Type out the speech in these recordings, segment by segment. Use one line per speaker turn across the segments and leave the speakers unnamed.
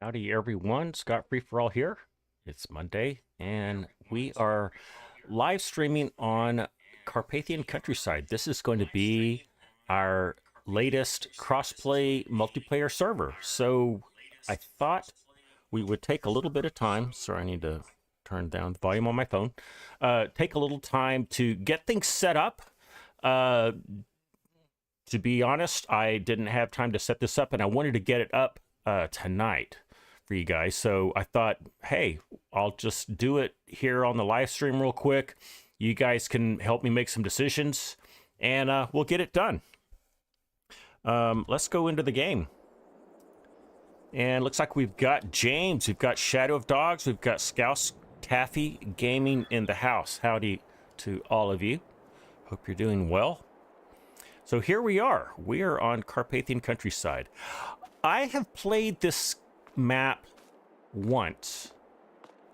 Howdy everyone, ScottFreeforall here. It's Monday and we are live streaming on Carpathian Countryside. This is going to be our latest crossplay multiplayer server. So I thought we would take a little bit of time. Sorry, I need to turn down the volume on my phone. Take a little time to get things set up. Uh, to be honest, I didn't have time to set this up and I wanted to get it up tonight for you guys. So I thought, hey, I'll just do it here on the live stream real quick. You guys can help me make some decisions and we'll get it done. Let's go into the game. And looks like we've got James, we've got Shadow of Dogs, we've got Scouse Taffy Gaming in the house. Howdy to all of you. Hope you're doing well. So here we are. We are on Carpathian Countryside. I have played this map once,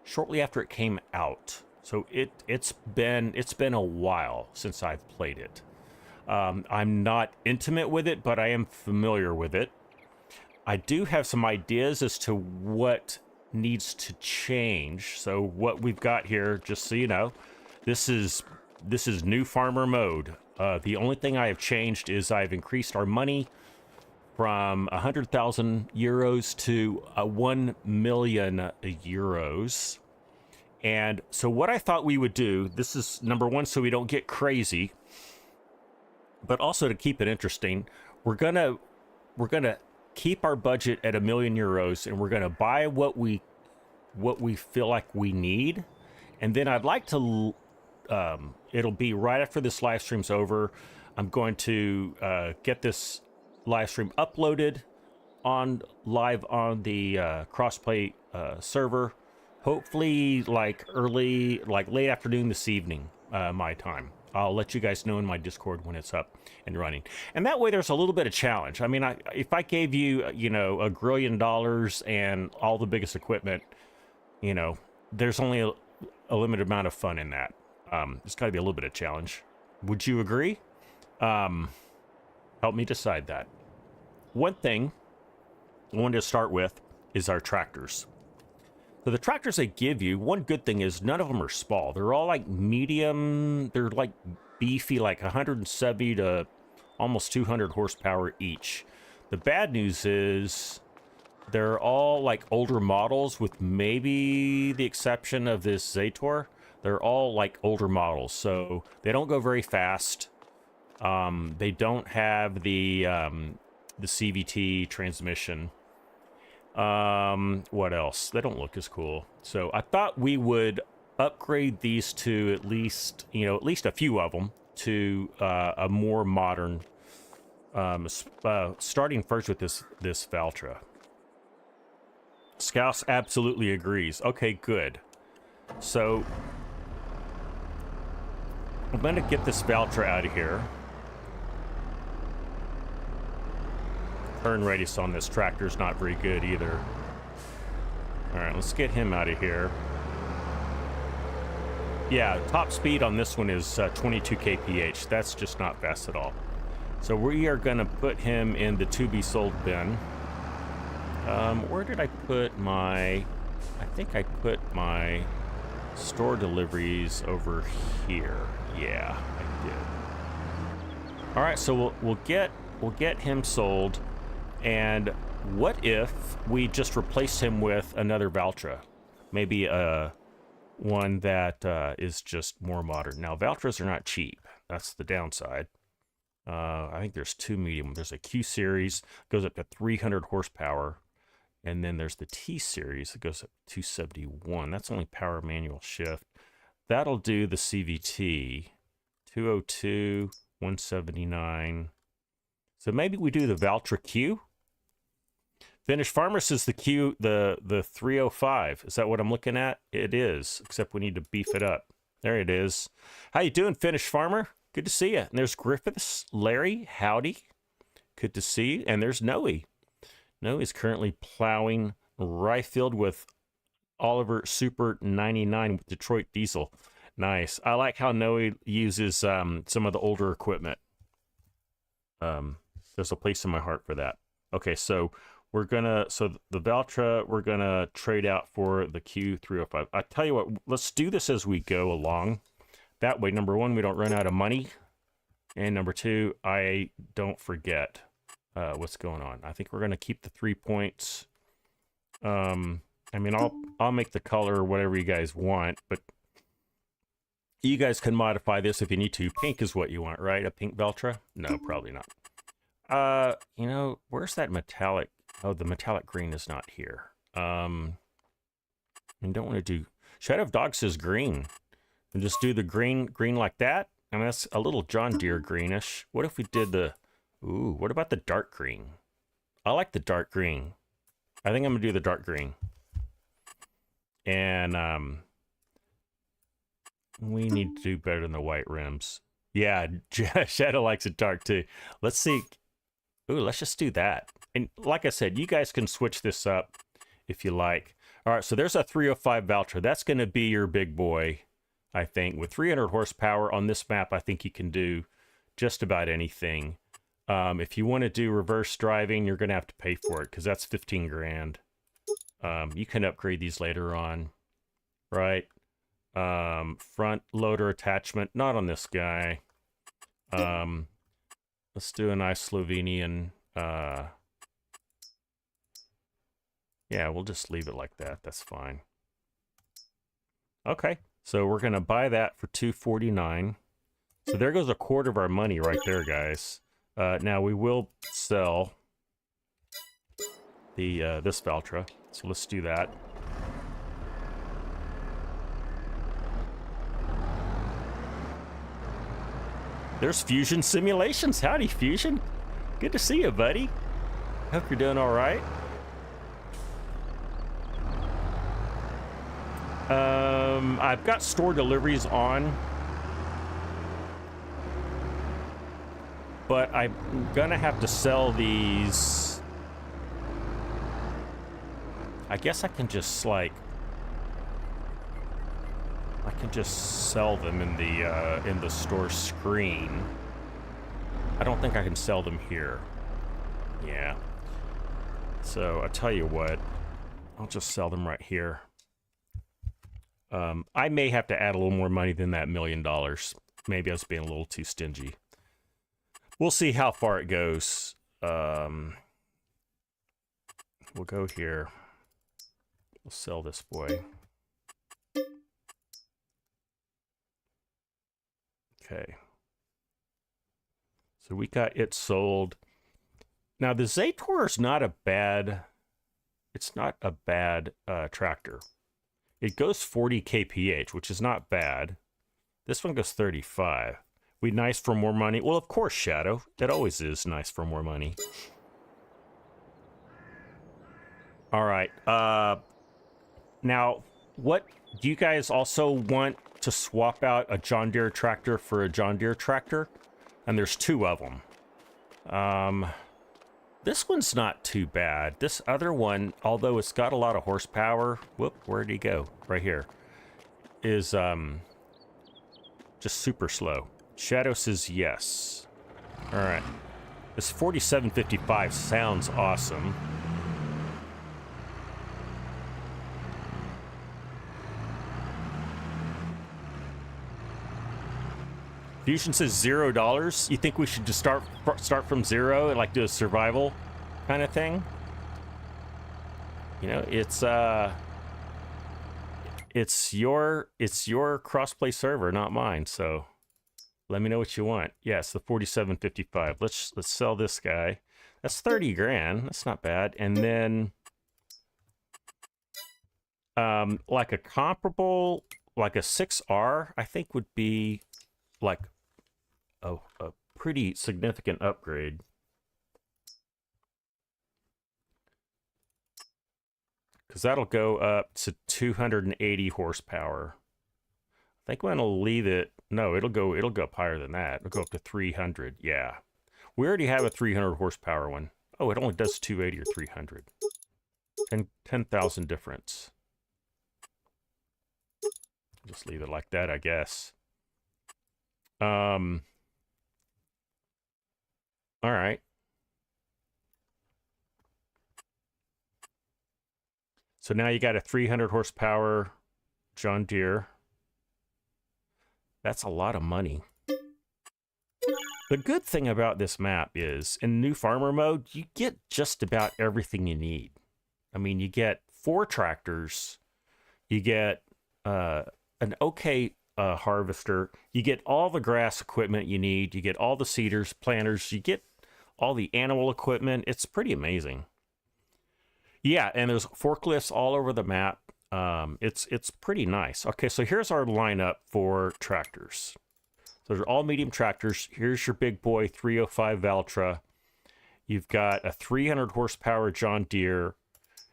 shortly after it came out. So it's been a while since I've played it. I'm not intimate with it, but I am familiar with it. I do have some ideas as to what needs to change. So what we've got here, just so you know, this is new farmer mode. The only thing I have changed is I've increased our money from 100,000 euros to 1 million euros. And so what I thought we would do, this is number one, so we don't get crazy, but also to keep it interesting, we're gonna keep our budget at 1 million euros, and we're gonna buy what we feel like we need. And then I'd like to it'll be right after this live stream's over. I'm going to get this live stream uploaded live on the Crossplay server, hopefully like late afternoon this evening, my time. I'll let you guys know in my Discord when it's up and running. And that way there's a little bit of challenge. I mean, if I gave you, you know, $1 grillion and all the biggest equipment, you know, there's only a limited amount of fun in that. There's got to be a little bit of challenge. Would you agree? Help me decide that. One thing I wanted to start with is our tractors. So the tractors they give you, one good thing is none of them are small. They're all like medium. They're like beefy, like 170 to almost 200 horsepower each. The bad news is they're all like older models, with maybe the exception of this Zator. They're all like older models, so they don't go very fast. They don't have the CVT transmission. What else? They don't look as cool. So I thought we would upgrade these to at least a few of them to a more modern. Starting first with this Valtra. Scouse absolutely agrees. Okay, good. So I'm going to get this Valtra out of here. Turn radius on this tractor is not very good either. All right, let's get him out of here. Yeah, top speed on this one is 22 kph. That's just not fast at all. So we are going to put him in the to be sold bin. Where did I put my... I think I put my store deliveries over here. Yeah, I did. All right, so we'll get him sold. And what if we just replace him with another Valtra? Maybe one that is just more modern. Now, Valtras are not cheap. That's the downside. I think there's two medium. There's a Q series, goes up to 300 horsepower. And then there's the T series, it goes up to 271. That's only power manual shift. That'll do the CVT. 202, 179. So maybe we do the Valtra Q. Finished Farmer says the Q, the 305. Is that what I'm looking at? It is, except we need to beef it up. There it is. How you doing, Finished Farmer? Good to see you. And there's Griffiths, Larry, howdy. Good to see you. And there's Noe. Noe is currently plowing rye field with Oliver Super 99 with Detroit Diesel. Nice. I like how Noe uses some of the older equipment. There's a place in my heart for that. Okay, so so the Valtra, we're gonna trade out for the Q305. I tell you what, let's do this as we go along. That way, number one, we don't run out of money. And number two, I don't forget what's going on. I think we're gonna keep the 3 points. I mean, I'll make the color whatever you guys want, but you guys can modify this if you need to. Pink is what you want, right? A pink Valtra? No, probably not. You know, where's that metallic? Oh, the metallic green is not here. I don't want to do... Shadow of Dog says green. And just do the green like that? I mean, that's a little John Deere greenish. What if we did the... Ooh, what about the dark green? I like the dark green. I think I'm going to do the dark green. And, we need to do better than the white rims. Yeah, Shadow likes it dark too. Let's see. Ooh, let's just do that. And like I said, you guys can switch this up if you like. All right, so there's a 305 Valtra. That's going to be your big boy, I think. With 300 horsepower on this map, I think you can do just about anything. If you want to do reverse driving, you're going to have to pay for it because that's 15 grand. You can upgrade these later on, right? Front loader attachment, not on this guy. Let's do a nice Slovenian. Yeah, we'll just leave it like that. That's fine. Okay, so we're gonna buy that for $249. So there goes a quarter of our money right there, guys. Now we will sell the this Valtra. So let's do that. There's Fusion Simulations. Howdy, Fusion. Good to see you, buddy. Hope you're doing all right. I've got store deliveries on, but I'm gonna have to sell these. I guess I can just like, I can just sell them in the store screen. I don't think I can sell them here. Yeah. So I tell you what, I'll just sell them right here. I may have to add a little more money than that $1 million. Maybe I was being a little too stingy. We'll see how far it goes. We'll go here. We'll sell this boy. Okay. So we got it sold. Now the Zator is not a bad, it's not a bad tractor. It goes 40 kph, which is not bad. This one goes 35. We nice for more money? Well, of course, Shadow. That always is nice for more money. All right. Now, what do you guys also want to swap out a John Deere tractor for a John Deere tractor? And there's two of them. This one's not too bad. This other one, although it's got a lot of horsepower, whoop, where'd he go? Right here. Is just super slow. Shadow says yes. All right. This 4755 sounds awesome. Fusion says $0. You think we should just start from zero and like do a survival kind of thing? You know, it's your crossplay server, not mine. So let me know what you want. Yes, the 4755. Let's sell this guy. That's 30 grand. That's not bad. And then like a comparable, like a 6R, I think would be like a pretty significant upgrade. Because that'll go up to 280 horsepower. I think I'm gonna leave it. No, it'll go up higher than that. It'll go up to 300. Yeah, we already have a 300 horsepower one. Oh, it only does 280 or 300. 10,000 difference. Just leave it like that, I guess. All right. So now you got a 300 horsepower John Deere. That's a lot of money. The good thing about this map is in new farmer mode, you get just about everything you need. I mean, you get 4 tractors, you get an okay harvester, you get all the grass equipment you need, you get all the seeders, planters, you get all the animal equipment. It's pretty amazing. Yeah, and there's forklifts all over the map. It's pretty nice. Okay, so here's our lineup for tractors. So they're all medium tractors. Here's your big boy 305 Valtra. You've got a 300 horsepower John Deere,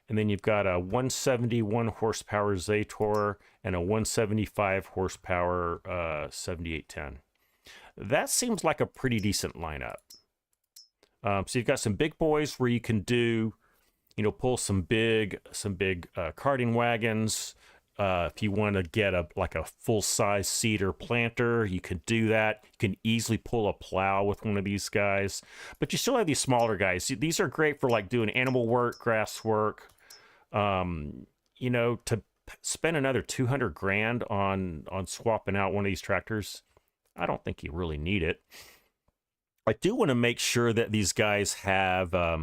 and then you've got a 171 horsepower Zator and a 175 horsepower 7810. That seems like a pretty decent lineup. So you've got some big boys where you can do, you know, pull some big carting wagons. If you want to get a full-size seeder planter, you can do that. You can easily pull a plow with one of these guys. But you still have these smaller guys. These are great for like doing animal work, grass work. You know, to spend another 200 grand on swapping out one of these tractors, I don't think you really need it. I do want to make sure that these guys have a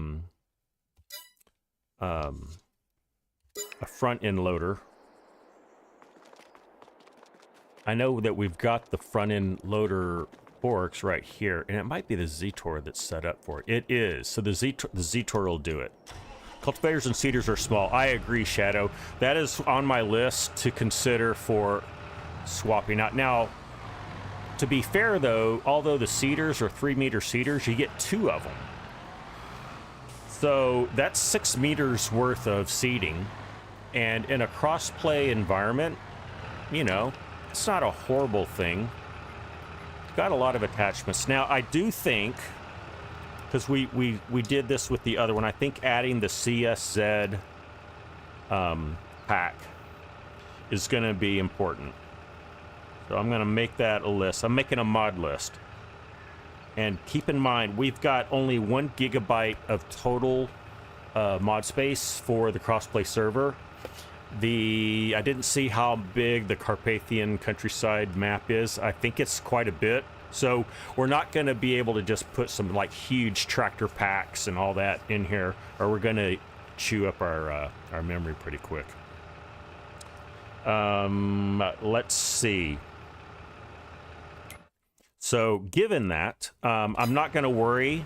front end loader. I know that we've got the front end loader forks right here, and it might be the Zator that's set up for it. It is. So the Zator will do it. Cultivators and seeders are small. I agree, Shadow. That is on my list to consider for swapping out. Now, to be fair though, although the seeders are 3-meter seeders, you get 2 of them. So that's 6 meters worth of seeding. And in a cross-play environment, you know, it's not a horrible thing. Got a lot of attachments. Now, I do think, because we did this with the other one, I think adding the CSZ pack is going to be important. So I'm going to make that a list. I'm making a mod list. And keep in mind, we've got only 1 gigabyte of total mod space for the crossplay server. I didn't see how big the Carpathian Countryside map is. I think it's quite a bit. So we're not going to be able to just put some like huge tractor packs and all that in here, or we're going to chew up our memory pretty quick. Let's see. So given that, I'm not going to worry.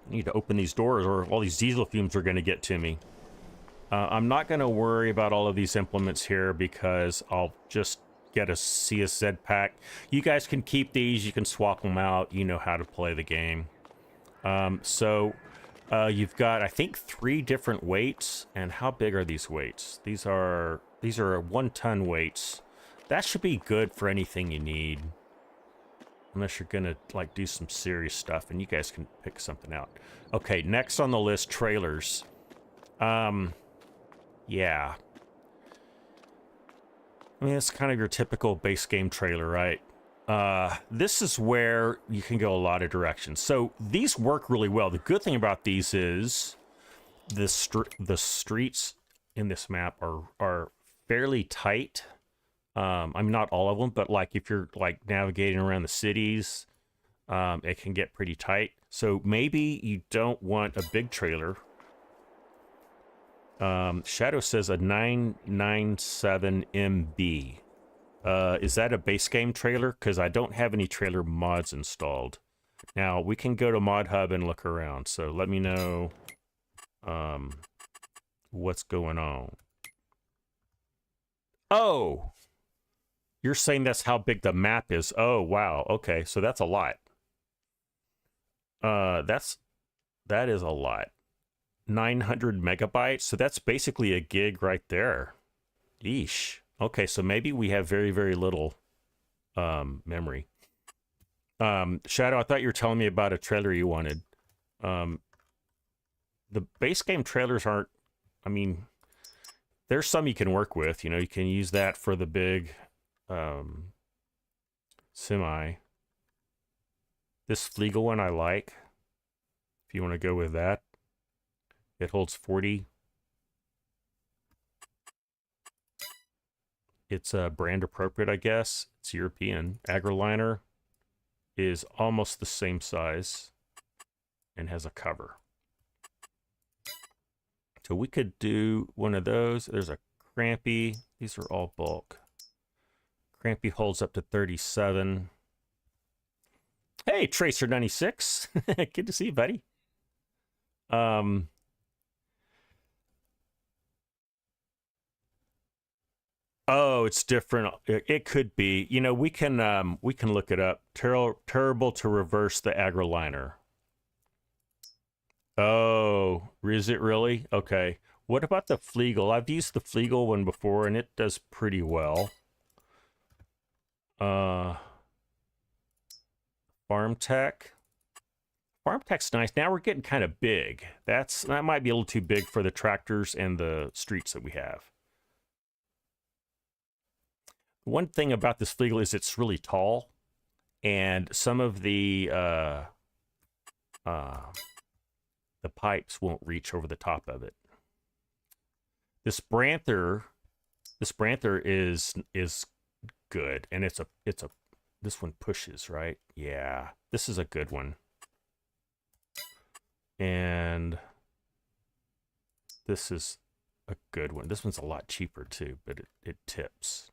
I need to open these doors or all these diesel fumes are going to get to me. I'm not going to worry about all of these implements here because I'll just get a CSZ pack. You guys can keep these. You can swap them out. You know how to play the game. So you've got, I think, 3 different weights. And how big are these weights? These are 1-ton weights. That should be good for anything you need. Unless you're going to like do some serious stuff, and you guys can pick something out. Okay, next on the list, trailers. Yeah. I mean, it's kind of your typical base game trailer, right? This is where you can go a lot of directions. So these work really well. The good thing about these is the streets in this map are fairly tight. I mean, not all of them, but like if you're like navigating around the cities, it can get pretty tight. So maybe you don't want a big trailer. Shadow says a 997 MB. Is that a base game trailer? Because I don't have any trailer mods installed. Now, we can go to Mod Hub and look around. So let me know what's going on. Oh! You're saying that's how big the map is. Oh, wow. Okay, so that's a lot. That is a lot. 900 megabytes. So that's basically a gig right there. Yeesh. Okay, so maybe we have very, very little memory. Shadow, I thought you were telling me about a trailer you wanted. The base game trailers aren't, I mean, there's some you can work with. You know, you can use that for the big semi. This Fliegel one I like. If you want to go with that. It holds 40 it's brand appropriate, I guess. It's European. AgriLiner is almost the same size and has a cover. So we could do one of those. There's a Crampy. These are all bulk. Crampy holds up to 37. Hey, Tracer96. Good to see you, buddy. Oh, it's different. It could be. You know, we can look it up. Terrible to reverse the AgriLiner. Oh, is it really? Okay. What about the Flegel? I've used the Flegel one before, and it does pretty well. Farm Tech. Farm Tech's nice. Now we're getting kind of big. That might be a little too big for the tractors and the streets that we have. One thing about this Flegel is it's really tall, and some of the pipes won't reach over the top of it. This Branther is good, and this one pushes, right? Yeah, this is a good one. And this is a good one. This one's a lot cheaper too, but it tips,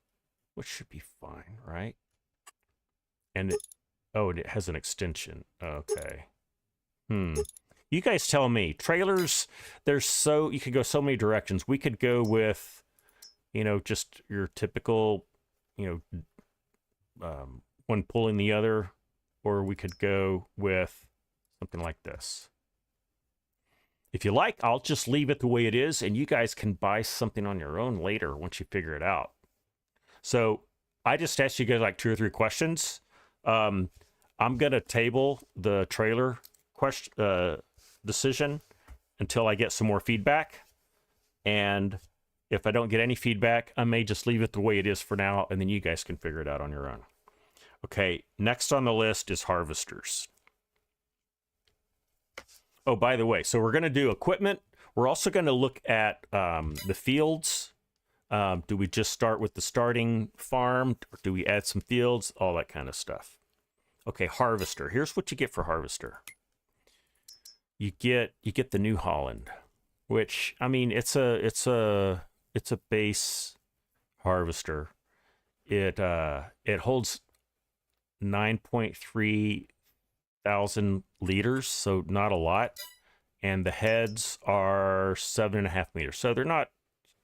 which should be fine, right? And it has an extension. Okay. You guys tell me. Trailers, you could go so many directions. We could go with, just your typical, one pulling the other, or we could go with something like this. If you like, I'll just leave it the way it is, and you guys can buy something on your own later once you figure it out. So I just asked you guys like 2 or 3 questions. I'm going to table the trailer decision until I get some more feedback. And if I don't get any feedback, I may just leave it the way it is for now, and then you guys can figure it out on your own. Okay, next on the list is harvesters. Oh, by the way, so we're going to do equipment. We're also going to look at the fields. Do we just start with the starting farm? Or do we add some fields? All that kind of stuff. Okay, harvester. Here's what you get for harvester. You get the New Holland, which, I mean, it's a base harvester. It holds 9.3 thousand liters, so not a lot, and the heads are 7.5 meters, so they're not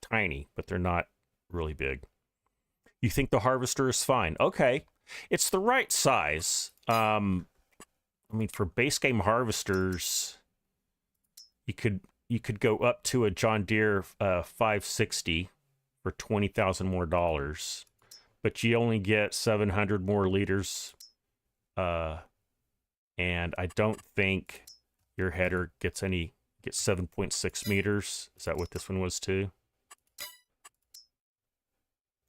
tiny, but they're not really big. You think the harvester is fine? Okay, it's the right size. I mean, for base game harvesters, you could go up to a John Deere 560 for $20,000 more dollars, but you only get 700 more liters. And I don't think your header gets 7.6 meters. Is that what this one was too?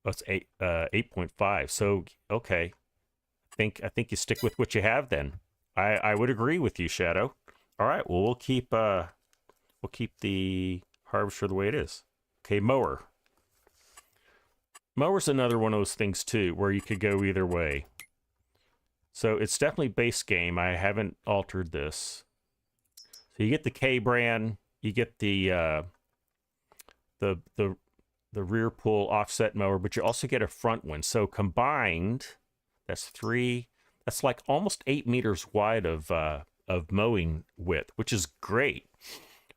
That's 8.5. So okay, I think you stick with what you have then. I would agree with you, Shadow. All right, well we'll keep the harvester the way it is. Okay, mower. Mower's another one of those things too, where you could go either way. So it's definitely base game. I haven't altered this. So you get the K brand, you get the rear pull offset mower, but you also get a front one. So combined, that's like almost 8 meters wide of mowing width, which is great.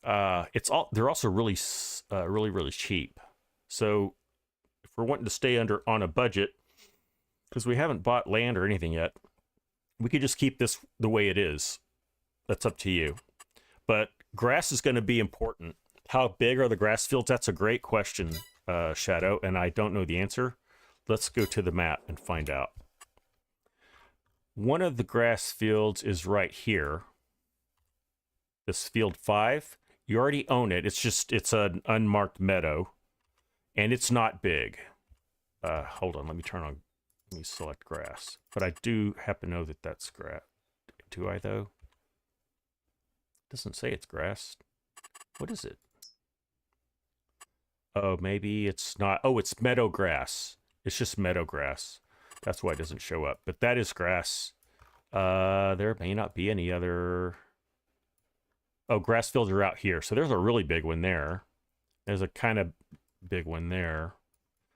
They're also really cheap. So if we're wanting to stay on a budget, because we haven't bought land or anything yet, we could just keep this the way it is. That's up to you. But grass is going to be important. How big are the grass fields? That's a great question, Shadow, and I don't know the answer. Let's go to the map and find out. One of the grass fields is right here. This field 5. You already own it. It's an unmarked meadow, and it's not big. Hold on, let me select grass. But I do happen to know that that's grass. Do I, though? It doesn't say it's grass. What is it? Oh, maybe it's not. Oh, it's meadow grass. It's just meadow grass. That's why it doesn't show up. But that is grass. There may not be any other... Oh, grass fields are out here. So there's a really big one there. There's a kind of big one there.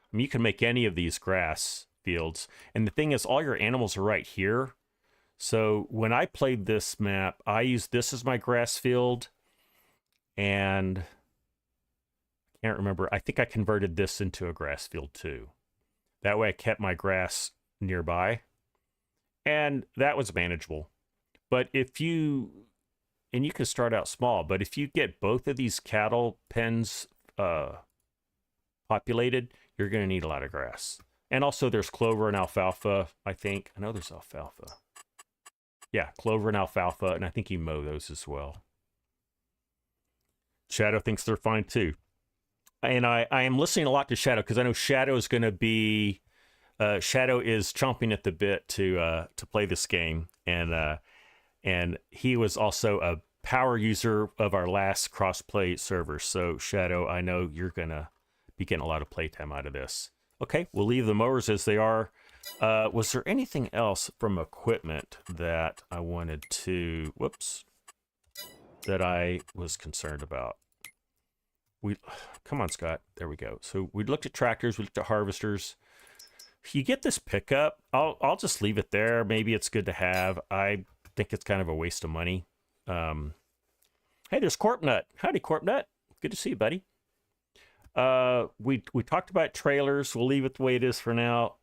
I mean, you can make any of these grass fields. And the thing is, all your animals are right here. So when I played this map, I used this as my grass field. And I can't remember. I think I converted this into a grass field too. That way I kept my grass nearby. And that was manageable. But if you... And you can start out small, but if you get both of these cattle pens populated, you're going to need a lot of grass. And also there's clover and alfalfa, I think. I know there's alfalfa. Yeah, clover and alfalfa, and I think you mow those as well. Shadow thinks they're fine too. And I am listening a lot to Shadow because I know Shadow is going to be... Shadow is chomping at the bit to play this game. And he was also a power user of our last crossplay server. So, Shadow, I know you're going to be getting a lot of playtime out of this. Okay, we'll leave the mowers as they are. Was there anything else from equipment that I wanted to... Whoops. That I was concerned about? Come on, Scott. There we go. So, we looked at tractors. We looked at harvesters. If you get this pickup, I'll just leave it there. Maybe it's good to have. I think it's kind of a waste of money. Hey, there's Corpnut. Howdy, Corpnut. Good to see you, buddy. We talked about trailers. We'll leave it the way it is for now.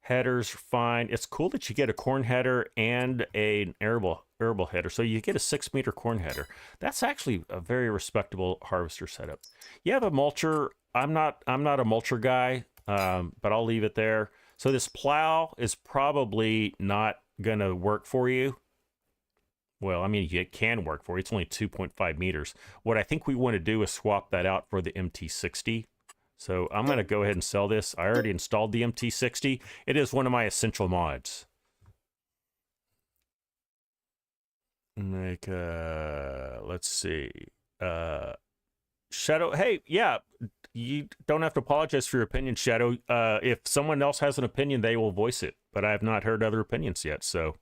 Headers are fine. It's cool that you get a corn header and an arable header. So you get a 6-meter corn header. That's actually a very respectable harvester setup. You have a mulcher. I'm not a mulcher guy, but I'll leave it there. So this plow is probably not gonna work for you. Well, I mean, it can work for you. It's only 2.5 meters. What I think we want to do is swap that out for the MT60. So I'm going to go ahead and sell this. I already installed the MT60. It is one of my essential mods. Let's see. Shadow, hey, yeah, you don't have to apologize for your opinion, Shadow. If someone else has an opinion, they will voice it. But I have not heard other opinions yet, so...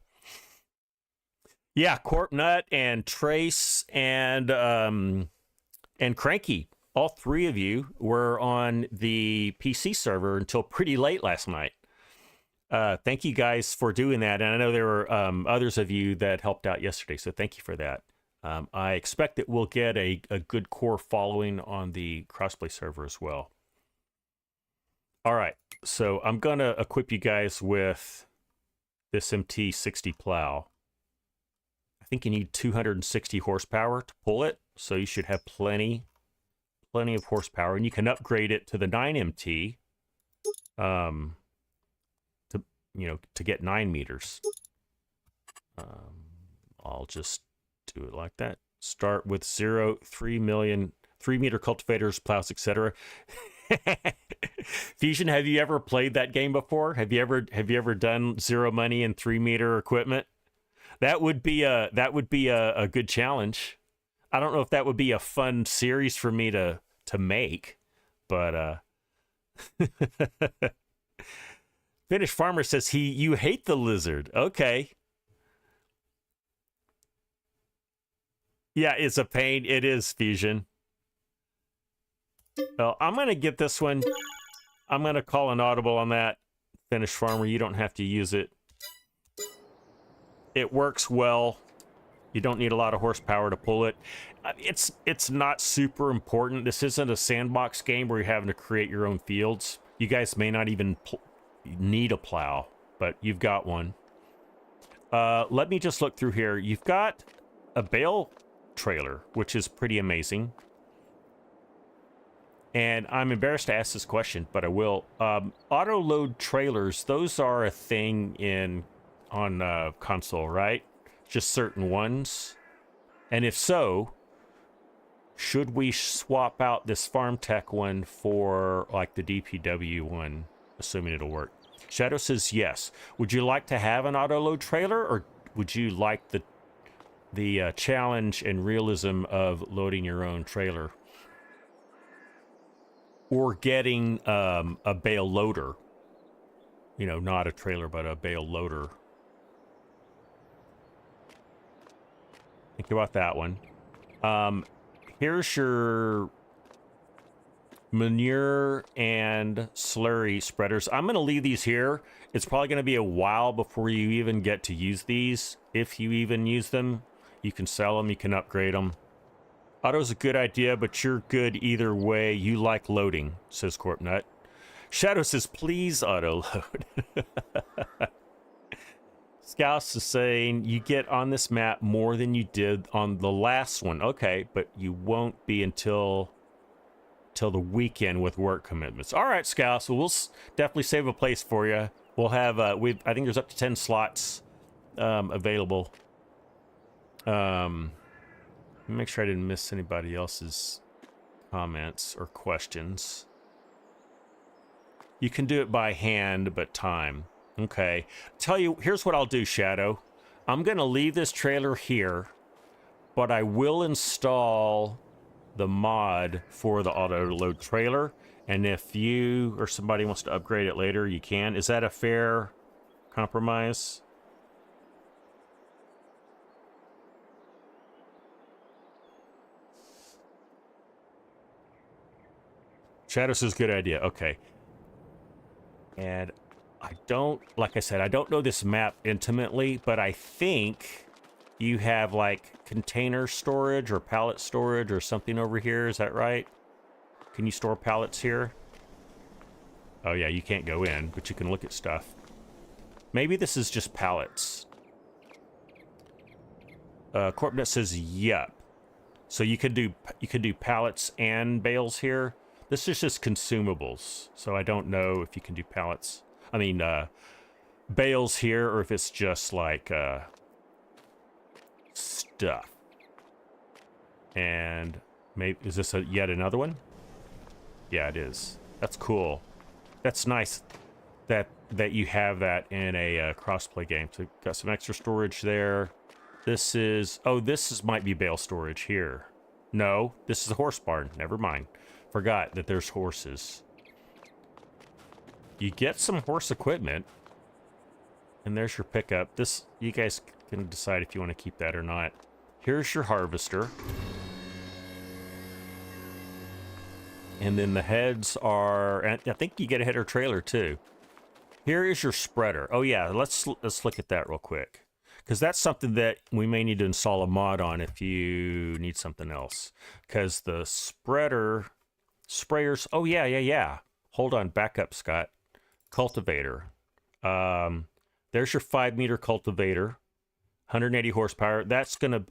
Yeah, Corpnut and Trace and Cranky, all three of you were on the PC server until pretty late last night. Thank you guys for doing that. And I know there were others of you that helped out yesterday, so thank you for that. I expect that we'll get a good core following on the Crossplay server as well. All right, so I'm going to equip you guys with this MT60 plow. I think you need 260 horsepower to pull it, so you should have plenty of horsepower, and you can upgrade it to the 9MT to get 9 meters. I'll just do it like that. Start with 0, 3 million, 3-meter cultivators, plows, etc. Fusion, have you ever played that game before? Have you ever done 0 money and 3-meter equipment? That would be a good challenge. I don't know if that would be a fun series for me to make, but Finnish Farmer says you hate the lizard. Okay. Yeah, it's a pain. It is, Fusion. Well, I'm gonna get this one. I'm gonna call an audible on that, Finnish Farmer. You don't have to use it. It works well. You don't need a lot of horsepower to pull it. It's not super important. This isn't a sandbox game where you're having to create your own fields. You guys may not even need a plow, but you've got one. Let me just look through here. You've got a bale trailer, which is pretty amazing. And I'm embarrassed to ask this question, but I will. Auto load trailers, those are a thing on console, right? Just certain ones. And if so, should we swap out this Farm Tech one for like the DPW one, assuming it'll work? Shadow says yes. Would you like to have an auto load trailer, or would you like the challenge and realism of loading your own trailer? or getting a bale loader. You know, not a trailer, but a bale loader. Think about that one. Here's your manure and slurry spreaders. I'm going to leave these here. It's probably going to be a while before you even get to use these. If you even use them, you can sell them, you can upgrade them. Auto's a good idea, but you're good either way. You like loading, says Corpnut. Shadow says, please auto load. Scouse is saying you get on this map more than you did on the last one. Okay, but you won't be until the weekend with work commitments. All right, Scouse. So we'll definitely save a place for you. We'll have I think there's up to 10 slots available. Make sure I didn't miss anybody else's comments or questions. You can do it by hand, but time. Okay. Tell you, here's what I'll do, Shadow. I'm going to leave this trailer here, but I will install the mod for the auto load trailer. And if you or somebody wants to upgrade it later, you can. Is that a fair compromise? Shadow says good idea. Okay. And I don't, like I said, I don't know this map intimately, but I think you have like container storage or pallet storage or something over here. Is that right? Can you store pallets here? Oh yeah, you can't go in, but you can look at stuff. Maybe this is just pallets. Corpnet says yep. So you could do pallets and bales here. This is just consumables, so I don't know if you can do pallets. I mean, bales here, or if it's just like stuff. And maybe is this yet another one? Yeah, it is. That's cool. That's nice that you have that in a crossplay game. So got some extra storage there. This is might be bale storage here. No, this is a horse barn. Never mind. Forgot that there's horses. You get some horse equipment, and there's your pickup. This, you guys can decide if you want to keep that or not. Here's your harvester. And then the heads are, and I think you get a header trailer too. Here is your spreader. Oh yeah, let's look at that real quick, because that's something that we may need to install a mod on if you need something else. Because the sprayers. Oh yeah. Hold on, back up, Scott. Cultivator. There's your 5-meter cultivator, 180 horsepower. That's gonna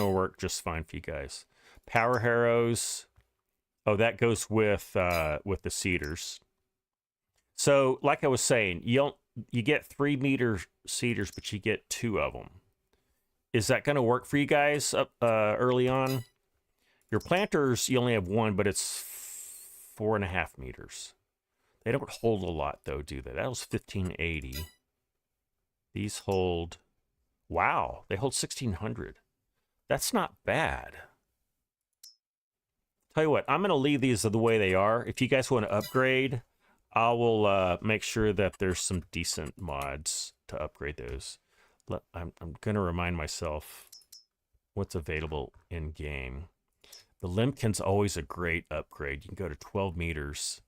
work just fine for you guys. Power harrows. Oh, that goes with the seeders. So, like I was saying, you get 3-meter seeders, but you get 2 of them. Is that going to work for you guys up early on? Your planters, you only have 1, but it's 4.5 meters. They don't hold a lot, though, do they? That was 1580. These hold... Wow, they hold 1600. That's not bad. Tell you what, I'm going to leave these the way they are. If you guys want to upgrade, I will make sure that there's some decent mods to upgrade those. I'm going to remind myself what's available in-game. The Limkin's always a great upgrade. You can go to 12 meters.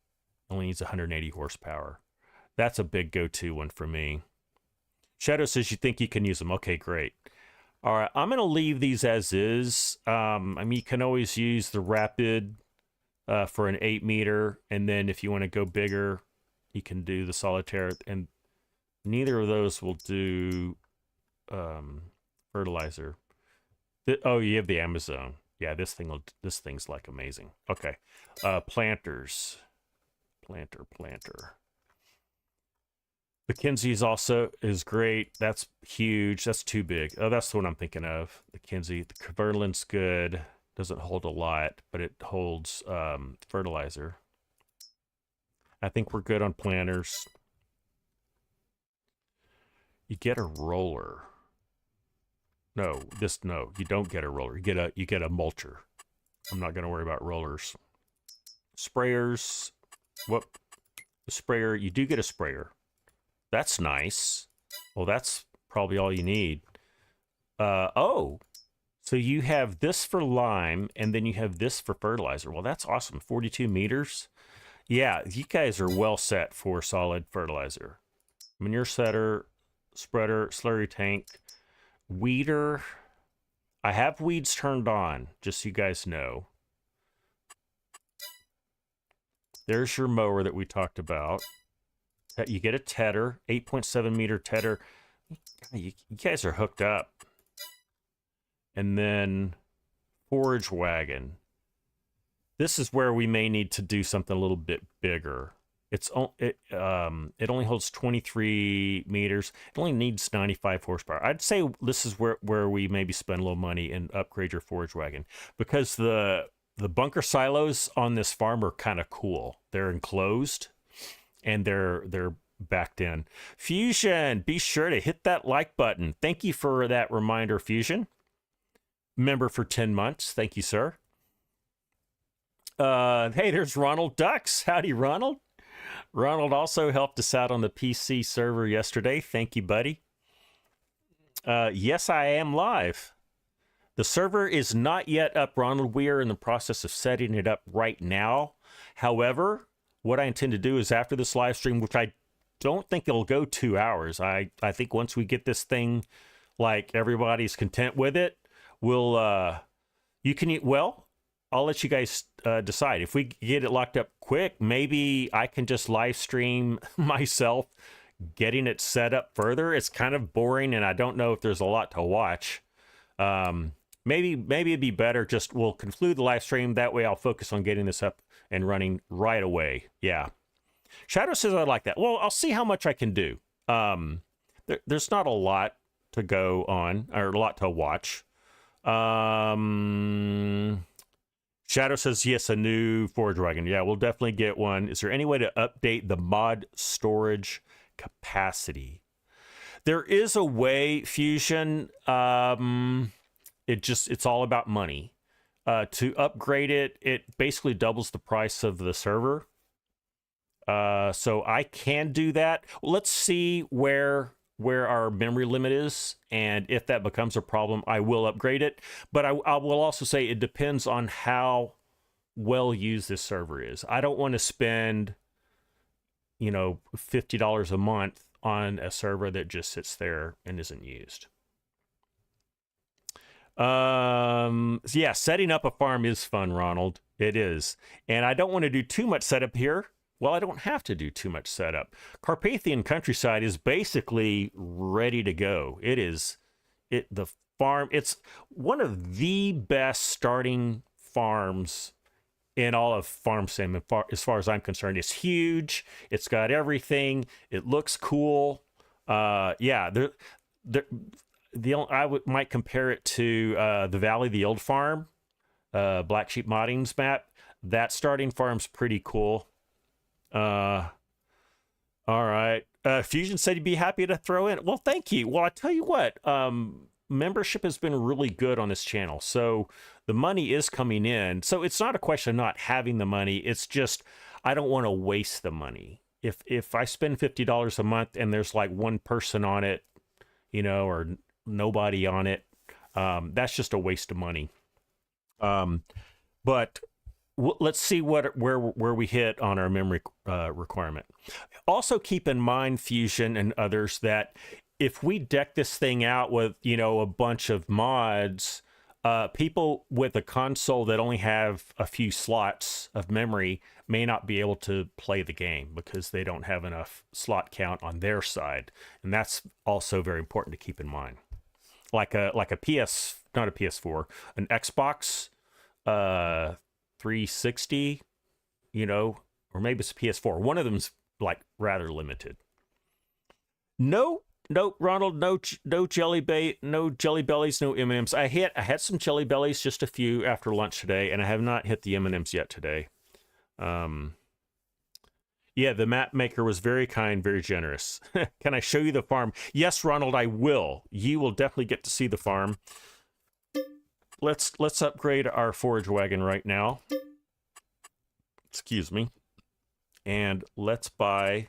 Only needs 180 horsepower. That's a big go-to one for me. Shadow says you think you can use them. Okay, great. All right, I'm going to leave these as is. I mean, you can always use the Rapid for an 8-meter, and then if you want to go bigger, you can do the Solitaire, and neither of those will do fertilizer. Oh, you have the Amazon. Yeah, this thing's like amazing. Okay, planters. Planter. McKinsey's also is great. That's huge. That's too big. Oh, that's the one I'm thinking of. McKinsey. The Kverlin's good. Doesn't hold a lot, but it holds fertilizer. I think we're good on planters. You get a roller. No, you don't get a roller. You get a mulcher. I'm not going to worry about rollers. Sprayers. What? The sprayer, you do get a sprayer. That's nice. Well, that's probably all you need. Oh, so you have this for lime, and then you have this for fertilizer. Well, that's awesome. 42 meters. Yeah, you guys are well set for solid fertilizer. Manure setter, spreader, slurry tank, weeder. I have weeds turned on, just so you guys know. There's your mower that we talked about. You get a tedder, 8.7 meter tedder. You guys are hooked up. And then forage wagon. This is where we may need to do something a little bit bigger. It only holds 23 meters. It only needs 95 horsepower. I'd say this is where we maybe spend a little money and upgrade your forage wagon, because the bunker silos on this farm are kind of cool. They're enclosed and they're backed in. Fusion, be sure to hit that like button. Thank you for that reminder, Fusion. Member for 10 months. Thank you, sir. Hey, there's Ronald Ducks. Howdy, Ronald. Ronald also helped us out on the PC server yesterday. Thank you, buddy. Yes, I am live. The server is not yet up, Ronald. We are in the process of setting it up right now. However, what I intend to do is after this live stream, which I don't think it'll go 2 hours. I think once we get this thing, like, everybody's content with it, we'll, I'll let you guys decide. If we get it locked up quick, maybe I can just live stream myself getting it set up further. It's kind of boring, and I don't know if there's a lot to watch. Maybe it'd be better just we'll conclude the live stream. That way I'll focus on getting this up and running right away. Yeah. Shadow says I like that. Well, I'll see how much I can do. There's not a lot to go on, or a lot to watch. Shadow says, yes, a new forage wagon. Yeah, we'll definitely get one. Is there any way to update the mod storage capacity? There is a way, Fusion. It's all about money. To upgrade it, it basically doubles the price of the server. So I can do that. Let's see where our memory limit is, and if that becomes a problem, I will upgrade it. But I will also say it depends on how well used this server is. I don't want to spend, $50 a month on a server that just sits there and isn't used. Yeah, setting up a farm is fun, Ronald. It is. And I don't want to do too much setup here. Well, I don't have to do too much setup. Carpathian Countryside is basically ready to go. It's one of the best starting farms in all of Farm Sim, as far as I'm concerned. It's huge. It's got everything. It looks cool. Yeah, might compare it to the Valley, the old farm, Black Sheep Modding's map. That starting farm's pretty cool. All right. Fusion said he'd be happy to throw in. Well, thank you. Well, I tell you what, membership has been really good on this channel. So the money is coming in. So it's not a question of not having the money. It's just, I don't want to waste the money. If I spend $50 a month and there's like one person on it, or nobody on it, that's just a waste of money. But let's see where we hit on our memory requirement. Also keep in mind, Fusion and others, that if we deck this thing out with, a bunch of mods, people with a console that only have a few slots of memory may not be able to play the game because they don't have enough slot count on their side. And that's also very important to keep in mind. Like a not a PS4, an Xbox 360, or maybe it's a PS4. One of them's like rather limited. No, Ronald, no jelly bellies, no M&Ms. I had some jelly bellies, just a few after lunch today, and I have not hit the M&Ms yet today. Yeah, the map maker was very kind, very generous. Can I show you the farm? Yes, Ronald, I will. You will definitely get to see the farm. Let's upgrade our forage wagon right now. Excuse me. And let's buy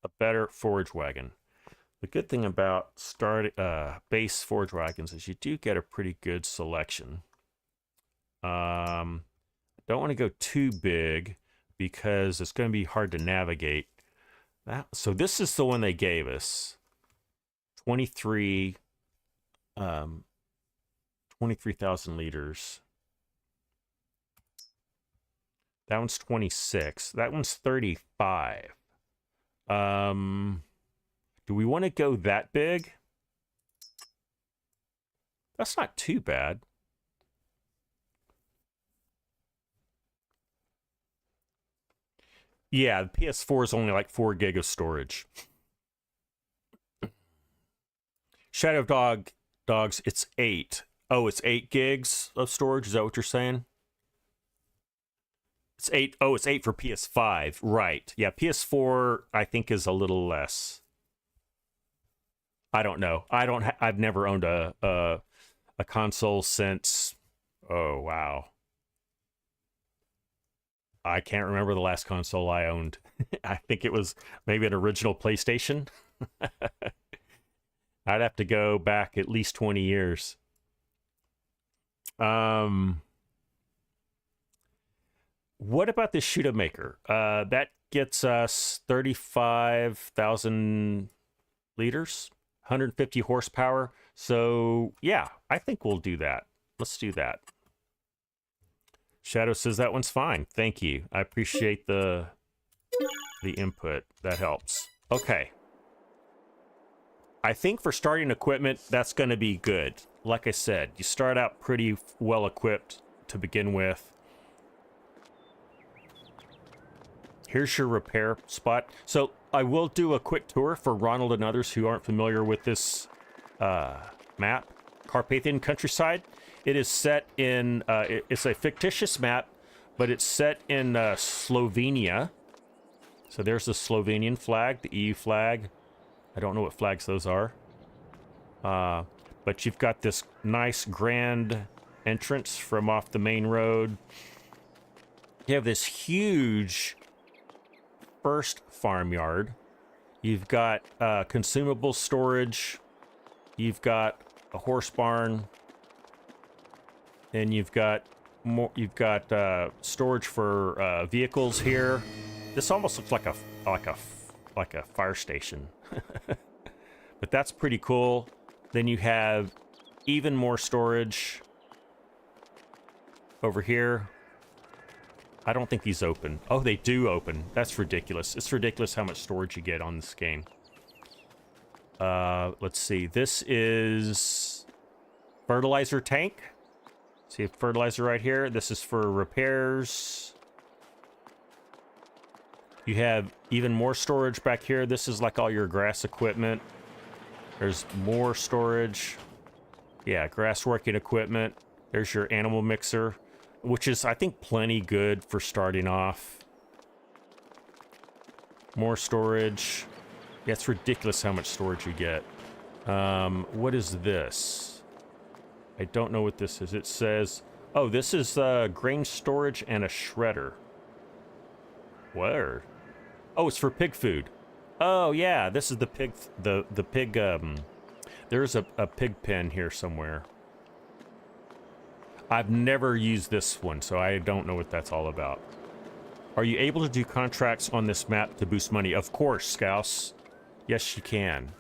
a better forage wagon. The good thing about base forage wagons is you do get a pretty good selection. Don't want to go too big because it's going to be hard to navigate. So this is the one they gave us. 23,000 liters. That one's 26. That one's 35. Do we want to go that big? That's not too bad. Yeah, the PS4 is only like 4 gig of storage. Shadow Dogs, it's 8. Oh, it's 8 gigs of storage. Is that what you're saying? It's 8. Oh, it's 8 for PS5. Right. Yeah, PS4 I think is a little less. I don't know. I've never owned a console since, oh wow, I can't remember the last console I owned. I think it was maybe an original PlayStation. I'd have to go back at least 20 years. What about this Shoot-A-Maker? That gets us 35,000 liters, 150 horsepower. So yeah, I think we'll do that. Let's do that. Shadow says that one's fine. Thank you. I appreciate the input. That helps. Okay. I think for starting equipment, that's going to be good. Like I said, you start out pretty well equipped to begin with. Here's your repair spot. So I will do a quick tour for Ronald and others who aren't familiar with this map. Carpathian Countryside. It is set in, it's a fictitious map, but it's set in Slovenia. So there's the Slovenian flag, the EU flag. I don't know what flags those are. But you've got this nice grand entrance from off the main road. You have this huge first farmyard. You've got consumable storage. You've got a horse barn. And you've got more. You've got storage for vehicles here. This almost looks like a fire station, but that's pretty cool. Then you have even more storage over here. I don't think these open. Oh, they do open. That's ridiculous. It's ridiculous how much storage you get on this game. Let's see. This is fertilizer tank. See a fertilizer right here. This is for repairs. You have even more storage back here. This is like all your grass equipment. There's more storage. Yeah, grass working equipment. There's your animal mixer, which is, I think, plenty good for starting off. More storage. Yeah, it's ridiculous how much storage you get. What is this? I don't know what this is. It says, oh, this is grain storage and a shredder. Where? Oh, it's for pig food. Oh, yeah, this is the pig, the pig, there's a pig pen here somewhere. I've never used this one, so I don't know what that's all about. Are you able to do contracts on this map to boost money? Of course, Scouse. Yes, you can.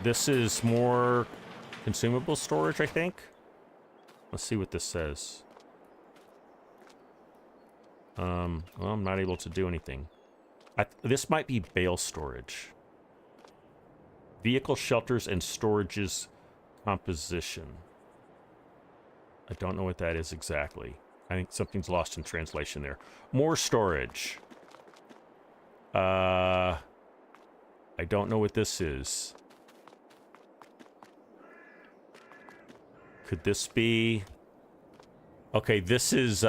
This is more consumable storage, I think. Let's see what this says. Well, I'm not able to do anything. This might be bale storage. Vehicle shelters and storages composition. I don't know what that is exactly. I think something's lost in translation there. More storage. I don't know what this is. Could this be... Okay, this is...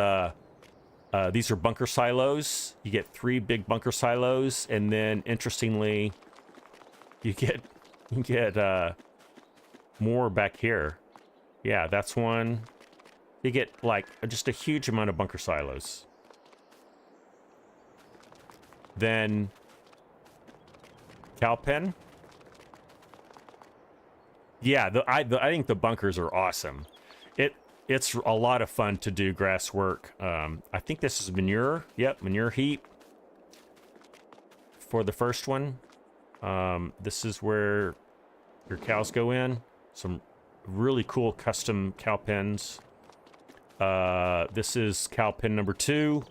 these are bunker silos. You get 3 big bunker silos, and then, interestingly, you get more back here. Yeah, that's one. You get, like, just a huge amount of bunker silos. Then cow pen. Yeah, I think the bunkers are awesome. It's a lot of fun to do grass work. I think this is manure. Yep, manure heap for the first one. This is where your cows go in. Some really cool custom cow pens. This is cow pen number 2.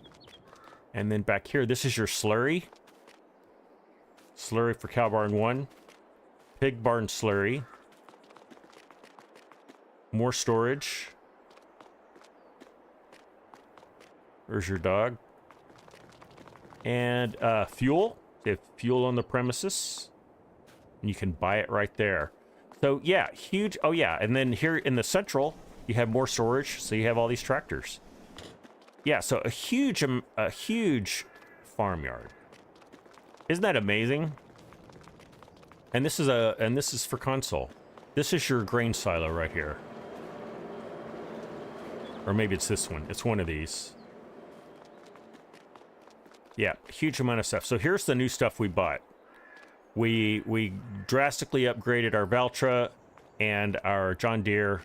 And then back here, this is your slurry. Slurry for cow barn 1. Pig barn slurry. More storage. There's your dog. And fuel. They have fuel on the premises. And you can buy it right there. So yeah, huge. Oh yeah, and then here in the central, you have more storage. So you have all these tractors. Yeah, so a huge farmyard. Isn't that amazing? And this is for console. This is your grain silo right here. Or maybe it's this one. It's one of these. Yeah, huge amount of stuff. So here's the new stuff we bought. We drastically upgraded our Valtra and our John Deere.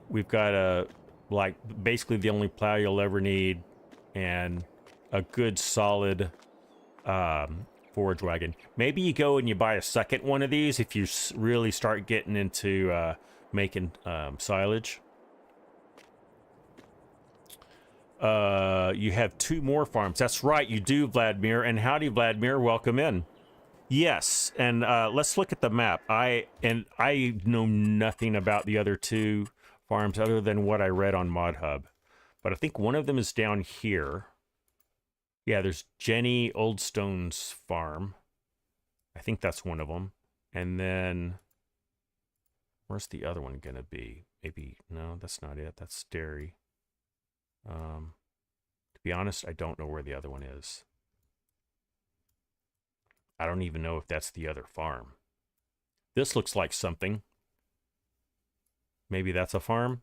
We've got basically the only plow you'll ever need, and a good solid forage wagon. Maybe you go and you buy a second one of these if you really start getting into making silage. You have 2 more farms. That's right, you do, Vladimir. And howdy, Vladimir. Welcome in. Yes, and let's look at the map. I know nothing about the other 2 farms other than what I read on ModHub. But I think one of them is down here. Yeah, there's Jenny Oldstone's farm. I think that's one of them. And then where's the other one gonna be? Maybe, no, that's not it. That's dairy. To be honest, I don't know where the other one is. I don't even know if that's the other farm. This looks like something. Maybe that's a farm?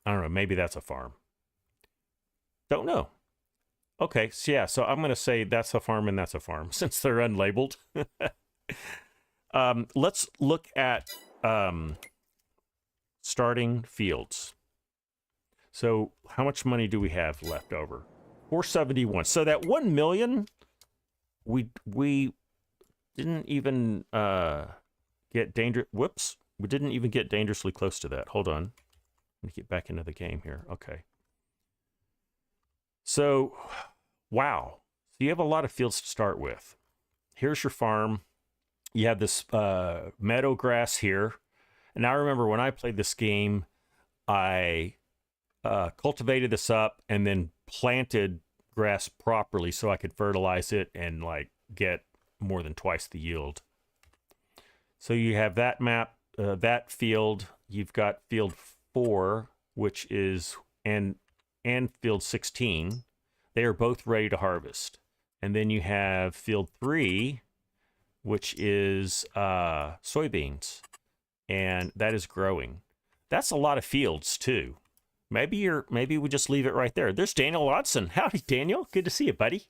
I don't know. Maybe that's a farm. Don't know. Okay, so yeah, so I'm going to say that's a farm and that's a farm, since they're unlabeled. Let's look at starting fields. So how much money do we have left over? 471. So that 1 million, we didn't even get whoops. We didn't even get dangerously close to that. Hold on. Let me get back into the game here. Okay. So, wow. So you have a lot of fields to start with. Here's your farm. You have this meadow grass here. And I remember when I played this game, I cultivated this up and then planted grass properly so I could fertilize it and like get more than twice the yield. So you have that map, that field. You've got field 4, which is and field 16. They are both ready to harvest. And then you have field 3, which is soybeans, and that is growing. That's a lot of fields too. Maybe we just leave it right there. There's Daniel Watson. Howdy, Daniel. Good to see you, buddy.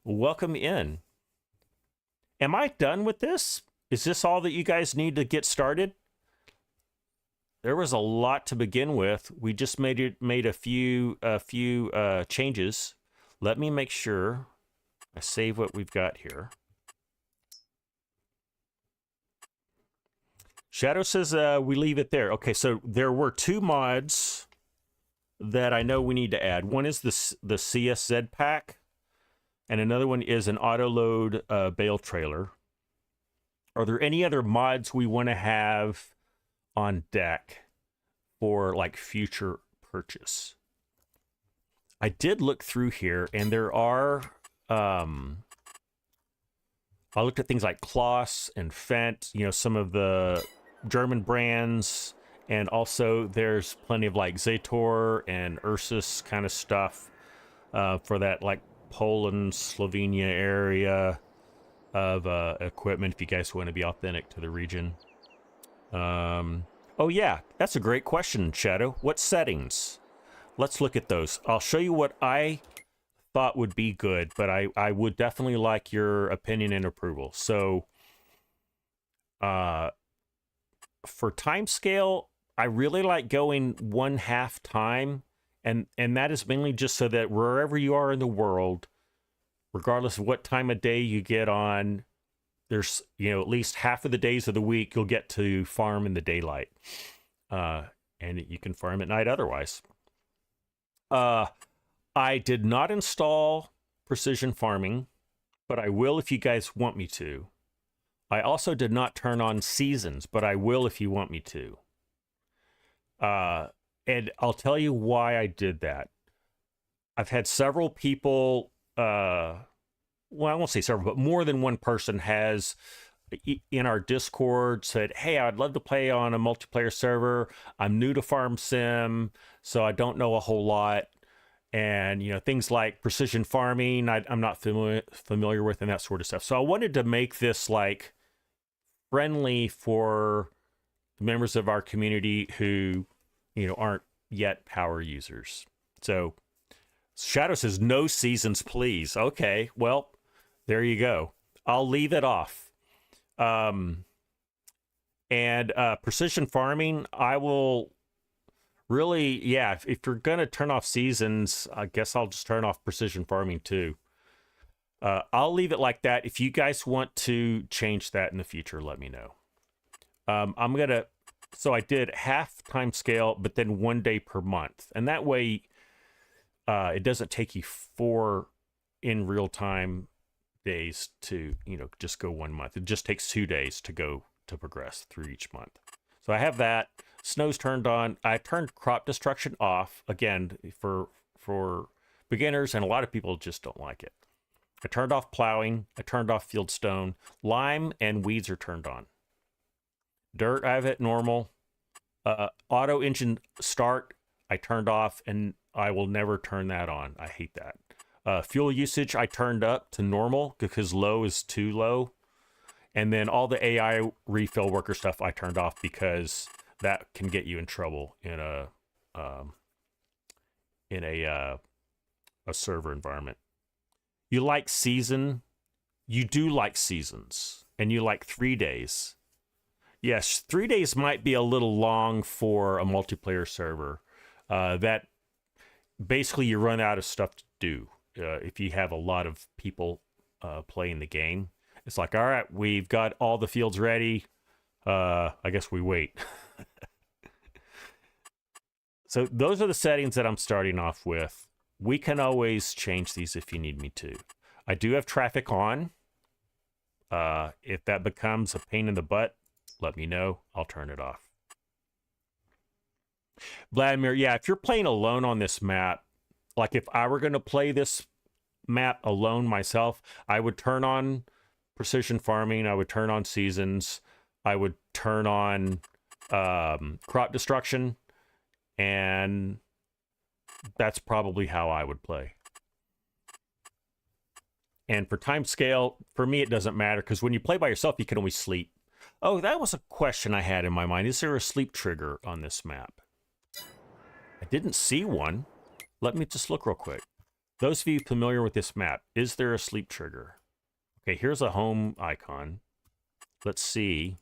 Welcome in. Am I done with this? Is this all that you guys need to get started? There was a lot to begin with. We just made a few changes. Let me make sure I save what we've got here. Shadow says we leave it there. Okay, so there were 2 mods that I know we need to add. One is the CSZ pack, and another one is an auto load bale trailer. Are there any other mods we want to have on deck for like future purchase? I did look through here, and there are I looked at things like Kloss and Fendt, you know, some of the German brands. And also there's plenty of like Zator and Ursus kind of stuff for that like Poland, Slovenia area of equipment if you guys want to be authentic to the region. Oh yeah, that's a great question, Shadow. What settings? Let's look at those. I'll show you what I thought would be good, but I would definitely like your opinion and approval. So, for time scale, I really like going 1/2 time, and that is mainly just so that wherever you are in the world, regardless of what time of day you get on, there's, you know, at least half of the days of the week you'll get to farm in the daylight, and you can farm at night otherwise. I did not install precision farming, but I will if you guys want me to. I also did not turn on seasons, but I will if you want me to. And I'll tell you why I did that. I've had several people, well, I won't say several, but more than one person has in our Discord said, hey, I'd love to play on a multiplayer server. I'm new to Farm Sim, so I don't know a whole lot. And, you know, things like precision farming, I'm not familiar with, and that sort of stuff. So I wanted to make this like friendly for the members of our community who, you know, aren't yet power users. So Shadow says no seasons, please. Okay, well, there you go. I'll leave it off. And precision farming, I will really, yeah, if you're gonna turn off seasons, I guess I'll just turn off precision farming too. I'll leave it like that. If you guys want to change that in the future, let me know. So I did half time scale, but then 1 day per month. And that way, it doesn't take you 4 in real time days to, you know, just go 1 month. It just takes 2 days to progress through each month. So I have that. Snow's turned on. I turned crop destruction off, again, for beginners, and a lot of people just don't like it. I turned off plowing. I turned off field stone. Lime and weeds are turned on. Dirt, I have it normal. Auto engine start, I turned off, and I will never turn that on. I hate that. Fuel usage, I turned up to normal because low is too low. And then all the AI refill worker stuff I turned off because that can get you in trouble in a server environment. You like season? You do like seasons, and you like 3 days. Yes, 3 days might be a little long for a multiplayer server. That basically you run out of stuff to do if you have a lot of people playing the game. It's like, all right, we've got all the fields ready. I guess we wait. So those are the settings that I'm starting off with. We can always change these if you need me to. I do have traffic on. If that becomes a pain in the butt, let me know. I'll turn it off. Vladimir, yeah, if you're playing alone on this map, like if I were going to play this map alone myself, I would turn on precision farming. I would turn on seasons. I would turn on crop destruction. And that's probably how I would play. And for time scale, for me, it doesn't matter because when you play by yourself, you can always sleep. Oh, that was a question I had in my mind. Is there a sleep trigger on this map? I didn't see one. Let me just look real quick. Those of you familiar with this map, is there a sleep trigger? Okay, here's a home icon. Let's see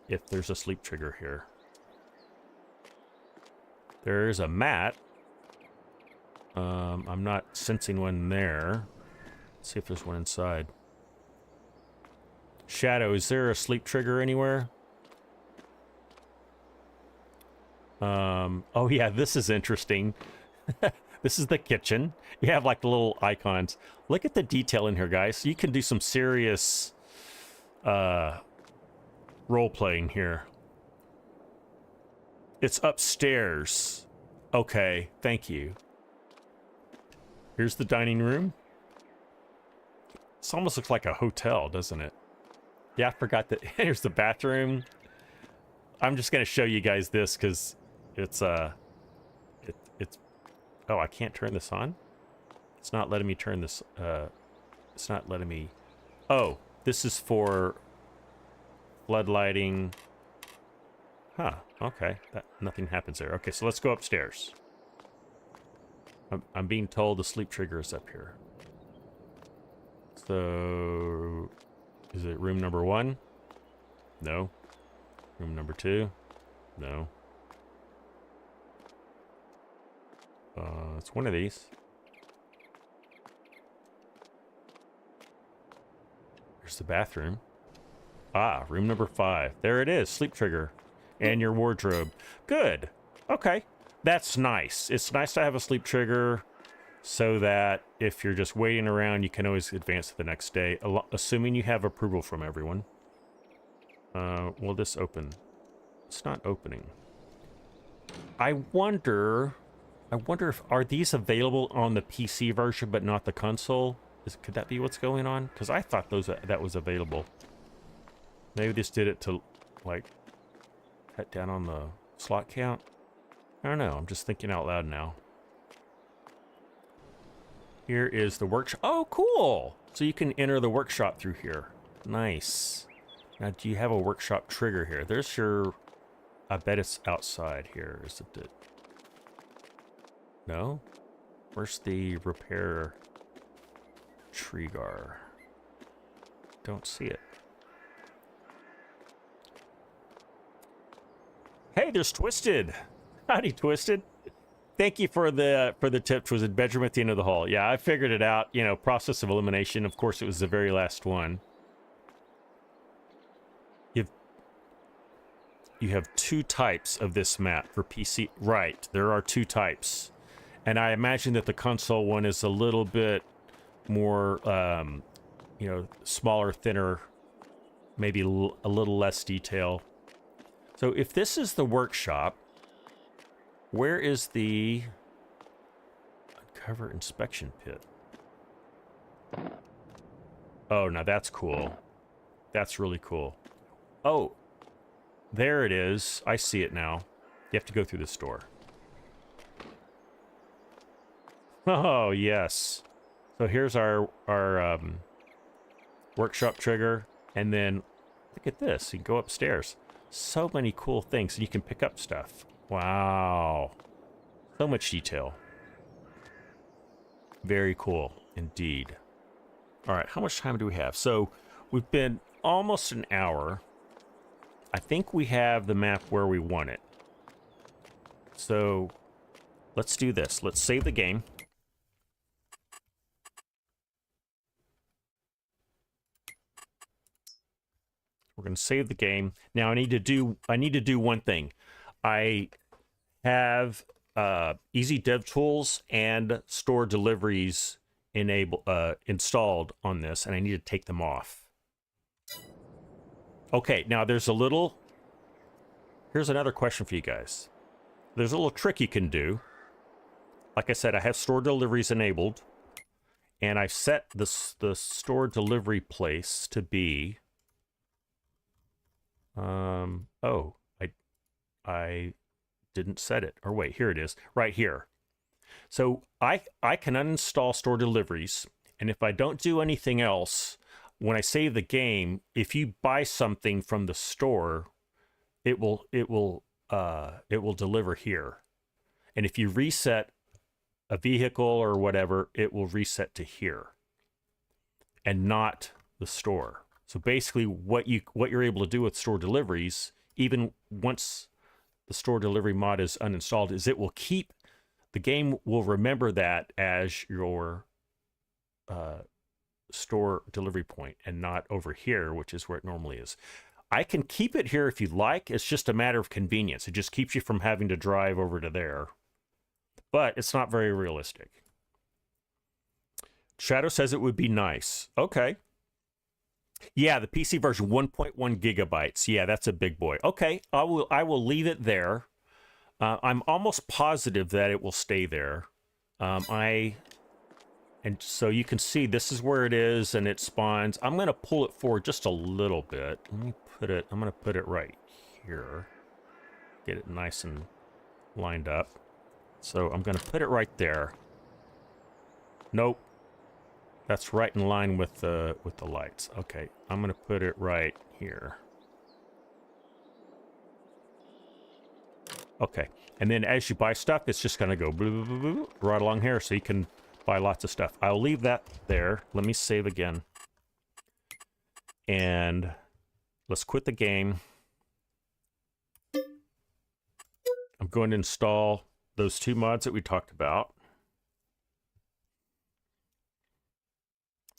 if there's a sleep trigger here. There's a mat. I'm not sensing one there. Let's see if there's one inside. Shadow, is there a sleep trigger anywhere? Oh yeah, this is interesting. This is the kitchen. You have like the little icons. Look at the detail in here, guys. You can do some serious role-playing here. It's upstairs. Okay, thank you. Here's the dining room. This almost looks like a hotel, doesn't it? Yeah, I forgot that. Here's the bathroom. I'm just gonna show you guys this because it's it's. Oh, I can't turn this on. It's not letting me turn this. It's not letting me. Oh, this is for floodlighting. Huh. Okay. Nothing happens there. Okay, so let's go upstairs. I'm being told the sleep trigger is up here. So, is it room number 1? No. Room number 2? No. It's one of these. There's the bathroom. Ah, room number 5. There it is. Sleep trigger. And your wardrobe. Good. Okay. That's nice. It's nice to have a sleep trigger so that if you're just waiting around, you can always advance to the next day, assuming you have approval from everyone. Will this open? It's not opening. I wonder if, are these available on the PC version but not the console? Could that be what's going on? Because I thought that was available. Maybe this did it to, like, cut down on the slot count. I don't know. I'm just thinking out loud now. Here is the workshop. Oh, cool! So you can enter the workshop through here. Nice. Now, do you have a workshop trigger here? There's your... I bet it's outside here, isn't it? No? Where's the repair trigger? Don't see it. Hey, there's Twisted. Howdy, Twisted. Thank you for the tip. Was it bedroom at the end of the hall? Yeah, I figured it out. You know, process of elimination. Of course, it was the very last one. You have 2 types of this map for PC. Right, there are 2 types. And I imagine that the console one is a little bit more, you know, smaller, thinner, maybe a little less detail. So if this is the workshop, where is the uncover inspection pit? Oh, now that's cool. That's really cool. Oh, there it is. I see it now. You have to go through this door. Oh, yes. So here's our workshop trigger. And then, look at this. You can go upstairs. So many cool things. And you can pick up stuff. Wow. So much detail. Very cool indeed. All right, how much time do we have? So we've been almost an hour. I think we have the map where we want it. So let's do this. Let's save the game. We're going to save the game. Now I need to do one thing. I have Easy Dev Tools and Store Deliveries installed on this, and I need to take them off. Okay, now here's another question for you guys. There's a little trick you can do. Like I said, I have Store Deliveries enabled, and I've set the store delivery place to be... oh, I didn't set it. Or wait, here it is, right here. So I can uninstall Store Deliveries, and if I don't do anything else, when I save the game, if you buy something from the store, it will deliver here. And if you reset a vehicle or whatever, it will reset to here and not the store. So basically what you're able to do with Store Deliveries, even once the Store Delivery mod is uninstalled, is it will keep, the game will remember that as your store delivery point and not over here, which is where it normally is. I can keep it here if you'd like. It's just a matter of convenience. It just keeps you from having to drive over to there. But it's not very realistic. Shadow says it would be nice. Okay. Yeah, the PC version, 1.1 gigabytes. Yeah, that's a big boy. Okay, I will leave it there. I'm almost positive that it will stay there. And so you can see this is where it is, and it spawns. I'm going to pull it forward just a little bit. Let me put it, I'm going to put it right here. Get it nice and lined up. So I'm going to put it right there. Nope. That's right in line with the lights. Okay, I'm going to put it right here. Okay, and then as you buy stuff, it's just going to go right along here, so you can buy lots of stuff. I'll leave that there. Let me save again. And let's quit the game. I'm going to install those 2 mods that we talked about.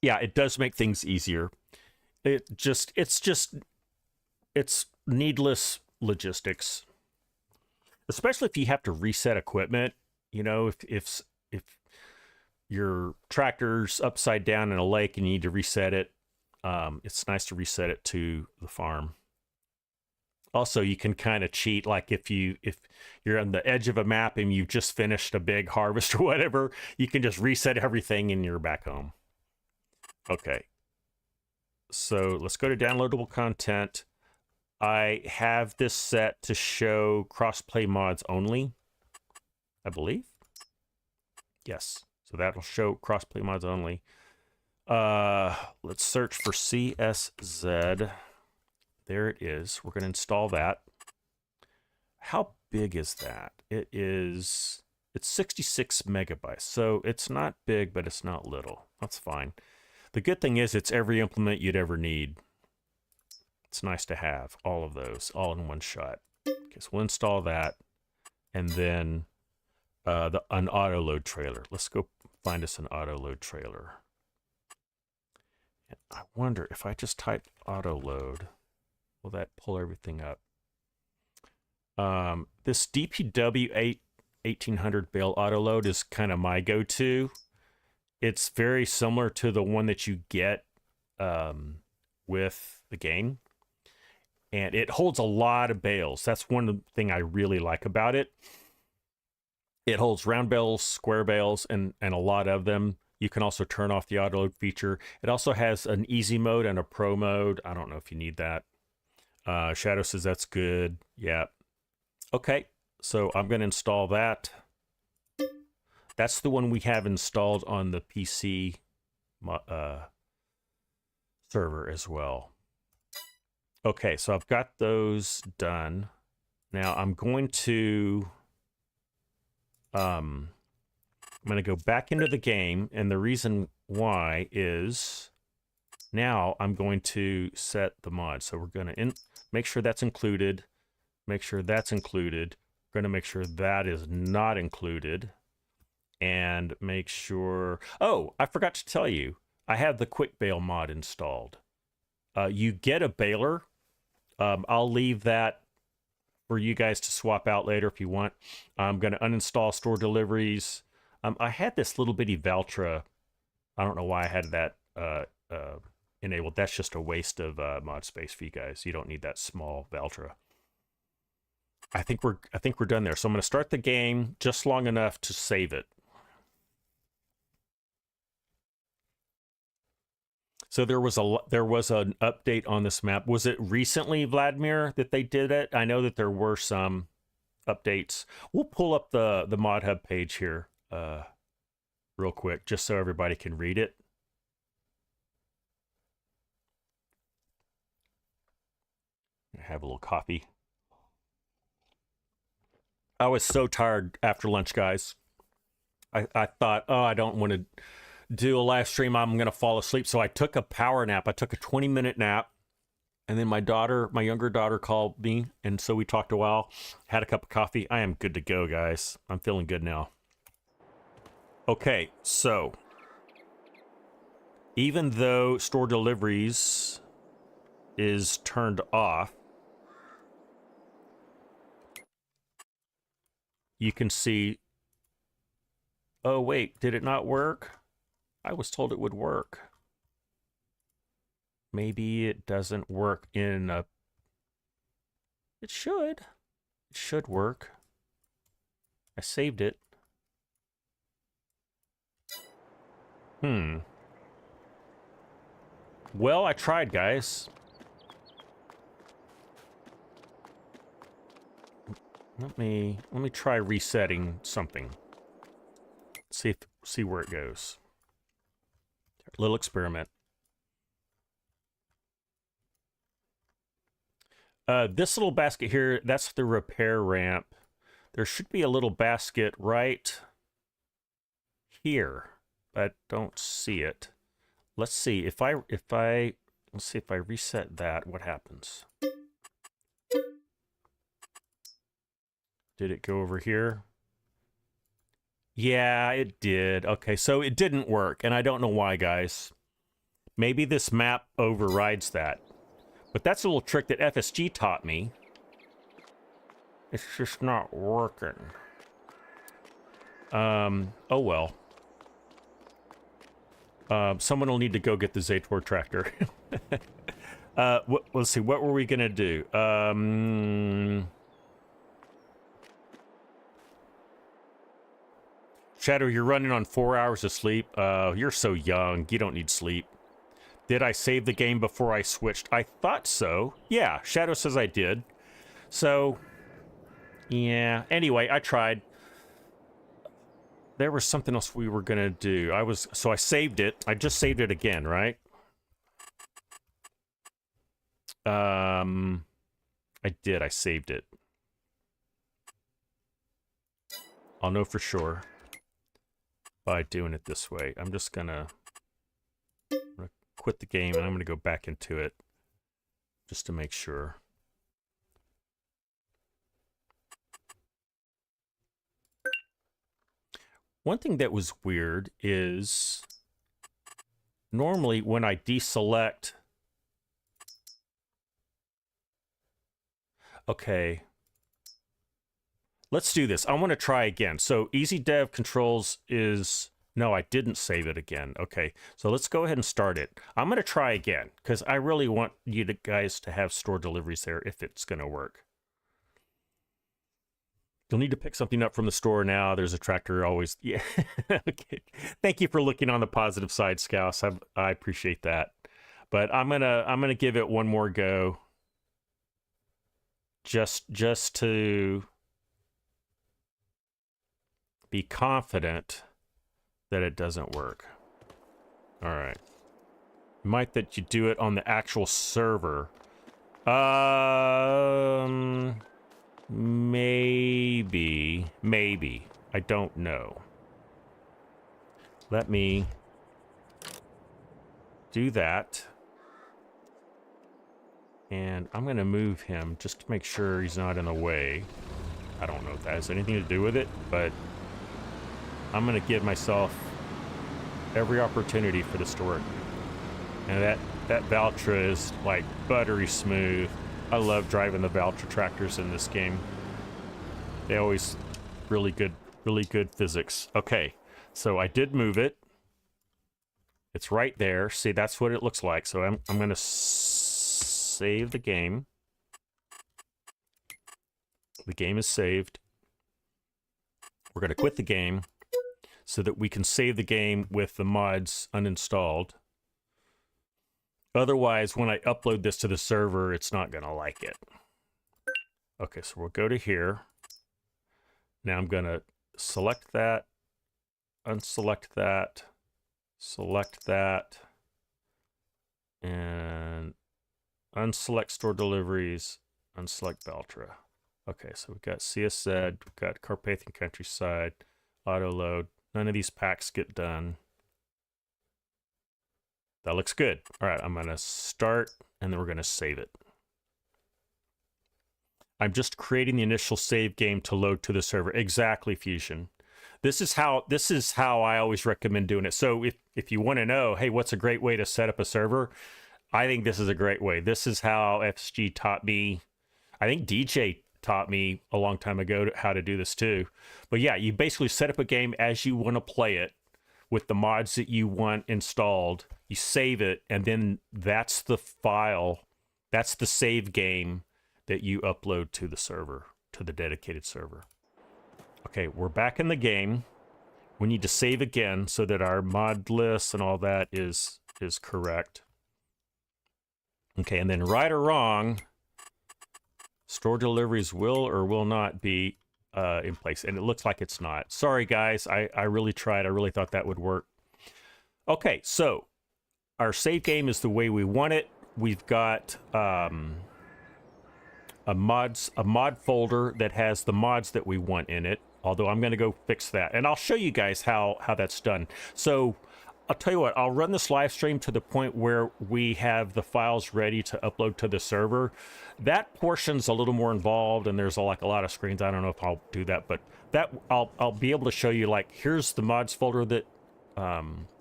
Yeah, it does make things easier. It's needless logistics, especially if you have to reset equipment. You know, if your tractor's upside down in a lake and you need to reset it, it's nice to reset it to the farm. Also, you can kind of cheat, like if you're on the edge of a map and you've just finished a big harvest or whatever, you can just reset everything and you're back home. Okay, so let's go to downloadable content. I have this set to show crossplay mods only, I believe. Yes, so that'll show crossplay mods only. Let's search for CSZ. There it is. We're going to install that. How big is that? It's 66 megabytes. So it's not big, but it's not little. That's fine. The good thing is it's every implement you'd ever need. It's nice to have all of those all in one shot. Okay, so we'll install that. And then an auto load trailer. Let's go find us an auto load trailer. And I wonder if I just type auto load, will that pull everything up? This DPW 1800 bale auto load is kind of my go-to. It's very similar to the one that you get with the game. And it holds a lot of bales. That's one thing I really like about it. It holds round bales, square bales, and a lot of them. You can also turn off the auto load feature. It also has an easy mode and a pro mode. I don't know if you need that. Shadow says that's good. Yeah. Okay, so I'm going to install that. That's the one we have installed on the PC server as well. Okay, so I've got those done. Now I'm going to go back into the game, and the reason why is now I'm going to set the mod. So we're going to make sure that's included. Make sure that's included. We're going to make sure that is not included. And make sure... Oh, I forgot to tell you. I have the quick bale mod installed. You get a baler. I'll leave that for you guys to swap out later if you want. I'm going to uninstall store deliveries. I had this little bitty Valtra. I don't know why I had that enabled. That's just a waste of mod space for you guys. You don't need that small Valtra. I think we're done there. So I'm going to start the game just long enough to save it. So there was an update on this map. Was it recently, Vladimir, that they did it? I know that there were some updates. We'll pull up the Mod Hub page here real quick, just so everybody can read it. Have a little coffee. I was so tired after lunch, guys. I thought, oh, I don't want to do a live stream. I'm going to fall asleep. So I took a power nap. I took a 20-minute nap. And then my younger daughter called me. And so we talked a while, had a cup of coffee. I am good to go, guys. I'm feeling good now. Okay, so even though store deliveries is turned off, you can see, oh wait, did it not work? I was told it would work. Maybe it doesn't work in a... It should. It should work. I saved it. Well, I tried, guys. Let me try resetting something. See where it goes. Little experiment. This little basket here, that's the repair ramp. There should be a little basket right here, but I don't see it. Let's see if I Let's see if I reset that, what happens? Did it go over here? Yeah, it did. Okay, so it didn't work, and I don't know why, guys. Maybe this map overrides that. But that's a little trick that FSG taught me. It's just not working. Oh well. Someone will need to go get the Zator tractor. Let's see, what were we gonna do? Shadow, you're running on 4 hours of sleep. You're so young, you don't need sleep. Did I save the game before I switched? I thought so. Yeah, Shadow says I did. So, yeah. Anyway, I tried. There was something else we were gonna do. So I saved it. I just saved it again, right? I did. I saved it. I'll know for sure by doing it this way. I'm gonna quit the game and I'm gonna go back into it just to make sure. One thing that was weird is normally when I deselect, okay, let's do this. I want to try again. So easy dev controls is, no, I didn't save it again. Okay, so let's go ahead and start it. I'm going to try again because I really want you guys to have store deliveries there if it's going to work. You'll need to pick something up from the store now. There's a tractor always. Yeah. Okay. Thank you for looking on the positive side, Scouse. I appreciate that. But I'm gonna give it one more go. Just to be confident that it doesn't work. All right. Might that you do it on the actual server. Maybe. I don't know. Let me do that. And I'm going to move him just to make sure he's not in the way. I don't know if that has anything to do with it, but I'm going to give myself every opportunity for this to work. And that Valtra is like buttery smooth. I love driving the Valtra tractors in this game. They always really good physics. Okay, so I did move it. It's right there. See, that's what it looks like. So I'm going to save the game. The game is saved. We're going to quit the game so that we can save the game with the mods uninstalled. Otherwise, when I upload this to the server, it's not going to like it. Okay, so we'll go to here. Now I'm going to select that, unselect that, select that, and unselect store deliveries, unselect Valtra. Okay, so we've got CSZ, we've got Carpathian Countryside, auto load. None of these packs get done. That looks good. All right, I'm going to start, and then we're going to save it. I'm just creating the initial save game to load to the server. Exactly, Fusion. This is how I always recommend doing it. So if you want to know, hey, what's a great way to set up a server? I think this is a great way. This is how FSG taught me. I think DJ taught me a long time ago how to do this too. But yeah, you basically set up a game as you want to play it with the mods that you want installed. You save it, and then that's the file. That's the save game that you upload to the server, to the dedicated server. Okay, we're back in the game. We need to save again so that our mod list and all that is correct. Okay, and then right or wrong, store deliveries will or will not be in place. And it looks like it's not. Sorry, guys. I really tried. I really thought that would work. Okay, so our save game is the way we want it. We've got a mod folder that has the mods that we want in it. Although I'm going to go fix that. And I'll show you guys how that's done. So I'll tell you what, I'll run this live stream to the point where we have the files ready to upload to the server. That portion's a little more involved, and there's like a lot of screens. I don't know if I'll do that, but that I'll be able to show you, like, here's the mods folder that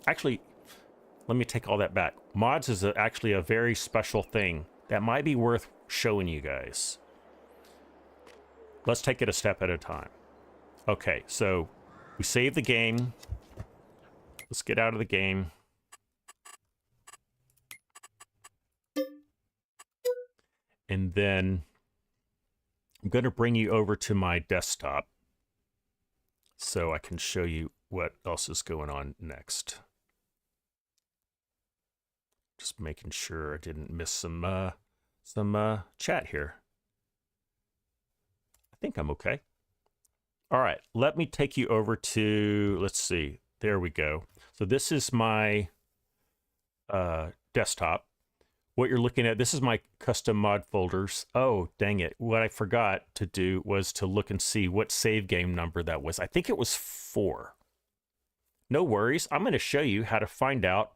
actually, let me take all that back. Mods is actually a very special thing that might be worth showing you guys. Let's take it a step at a time. Okay, so we save the game. Let's get out of the game. And then I'm going to bring you over to my desktop so I can show you what else is going on next. Just making sure I didn't miss some chat here. I think I'm okay. All right, let me take you over to, let's see, there we go. So this is my desktop. What you're looking at, this is my custom mod folders. Oh, dang it. What I forgot to do was to look and see what save game number that was. I think it was 4. No worries. I'm going to show you how to find out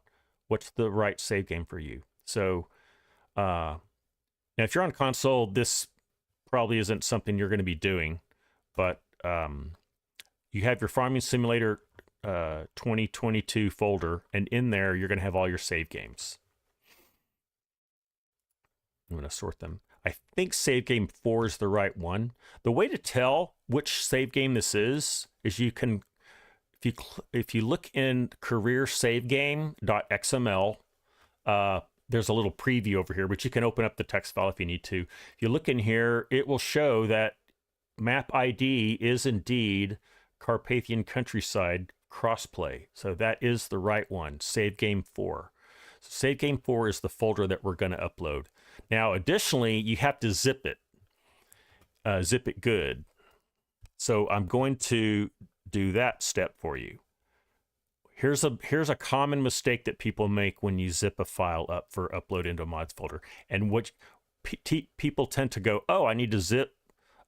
what's the right save game for you. So now if you're on console, this probably isn't something you're going to be doing, but you have your Farming Simulator 2022 folder, and in there you're going to have all your save games. I'm going to sort them. I think save game 4 is the right one. The way to tell which save game this is you can, if you look in career save game.xml, there's a little preview over here, but you can open up the text file if you need to. If you look in here, it will show that map ID is indeed Carpathian Countryside Crossplay. So that is the right one, save game 4. So save game 4 is the folder that we're going to upload. Now, additionally, you have to zip it good. So I'm going to do that step for you. Here's a common mistake that people make when you zip a file up for upload into a mods folder. And what people tend to go, oh, I need to zip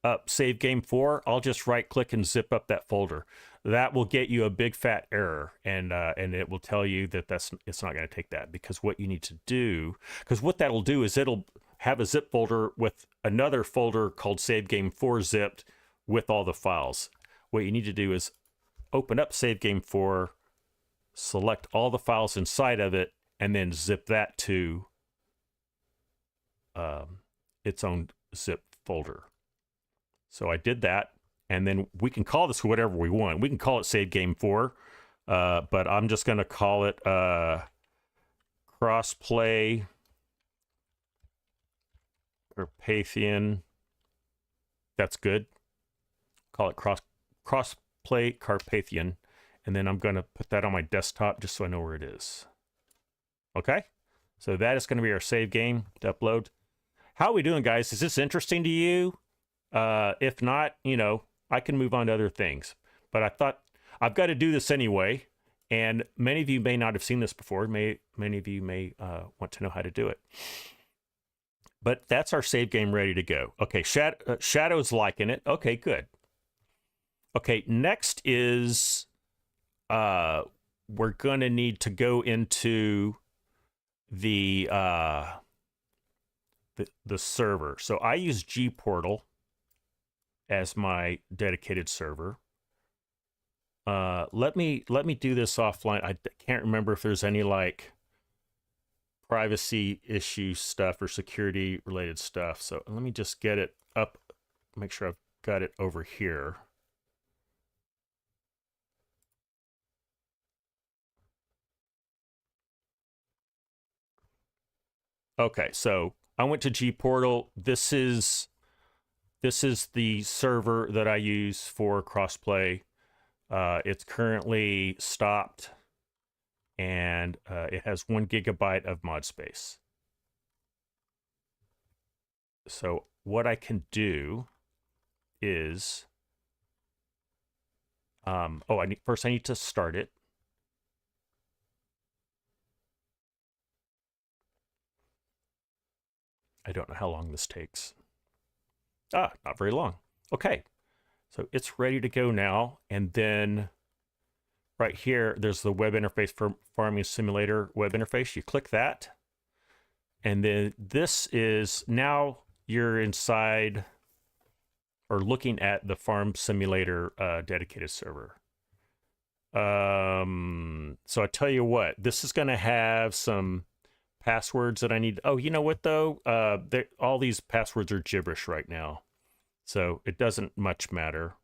up save game 4. I'll just right click and zip up that folder. That will get you a big fat error, and it will tell you that it's not going to take that, because what you need to do, because what that'll do is it'll have a zip folder with another folder called save game 4 zipped with all the files. What you need to do is open up save game 4, select all the files inside of it, and then zip that to its own zip folder. So I did that, and then we can call this whatever we want. We can call it save game 4, but I'm just going to call it Crossplay Carpathian. That's good. Call it Crossplay Carpathian, and then I'm going to put that on my desktop just so I know where it is. Okay, so that is going to be our save game to upload. How are we doing, guys? Is this interesting to you? If not, you know, I can move on to other things. But I thought I've got to do this anyway, and many of you may not have seen this before. Many of you may want to know how to do it. But that's our save game ready to go. Okay, Shadow's liking it. Okay, good. Okay, next is we're going to need to go into the server. So I use gportal as my dedicated server. Let me do this offline. I can't remember if there's any like privacy issue stuff or security related stuff. So let me just get it up, make sure I've got it over here. Okay, so I went to gportal. This is the server that I use for Crossplay. It's currently stopped, and it has 1 gigabyte of mod space. So what I can do is, first I need to start it. I don't know how long this takes. Not very long. Okay, so it's ready to go now. And then right here, there's the web interface for Farming Simulator web interface. You click that. And then this is, now you're inside or looking at the Farm Simulator dedicated server. So I tell you what, this is going to have some passwords that I need. Oh, you know what though? All these passwords are gibberish right now, so it doesn't much matter.